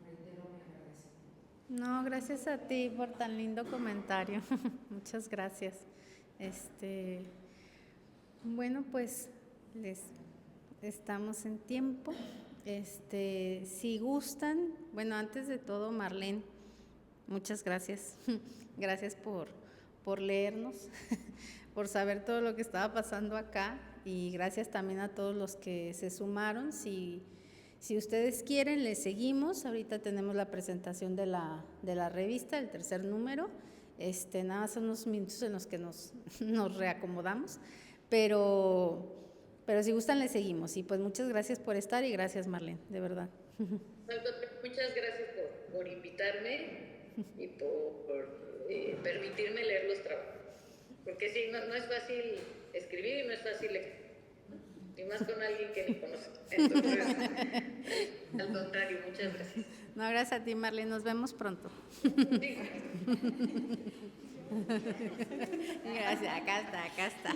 Reitero mi agradecimiento. No, gracias a ti por tan lindo comentario. Muchas gracias. Bueno, pues estamos en tiempo. Si gustan, bueno, antes de todo, Marlene, muchas gracias. Gracias por leernos, por saber todo lo que estaba pasando acá, y gracias también a todos los que se sumaron. Si ustedes quieren, les seguimos. Ahorita tenemos la presentación de la revista, el tercer número, Nada más son unos minutos en los que nos reacomodamos, pero si gustan le seguimos. Y pues muchas gracias por estar y gracias, Marlene, de verdad. Muchas gracias por invitarme y por permitirme leer los trabajos. Porque sí, no es fácil escribir y no es fácil leer. Y más con alguien que ni conoce. Entonces, al contrario, muchas gracias. No, gracias a ti, Marlene. Nos vemos pronto. Sí. Gracias, acá está.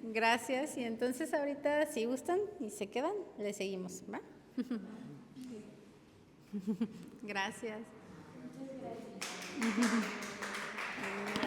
Gracias. Y entonces ahorita, si gustan y se quedan, le seguimos, ¿va? Gracias. Muchas gracias.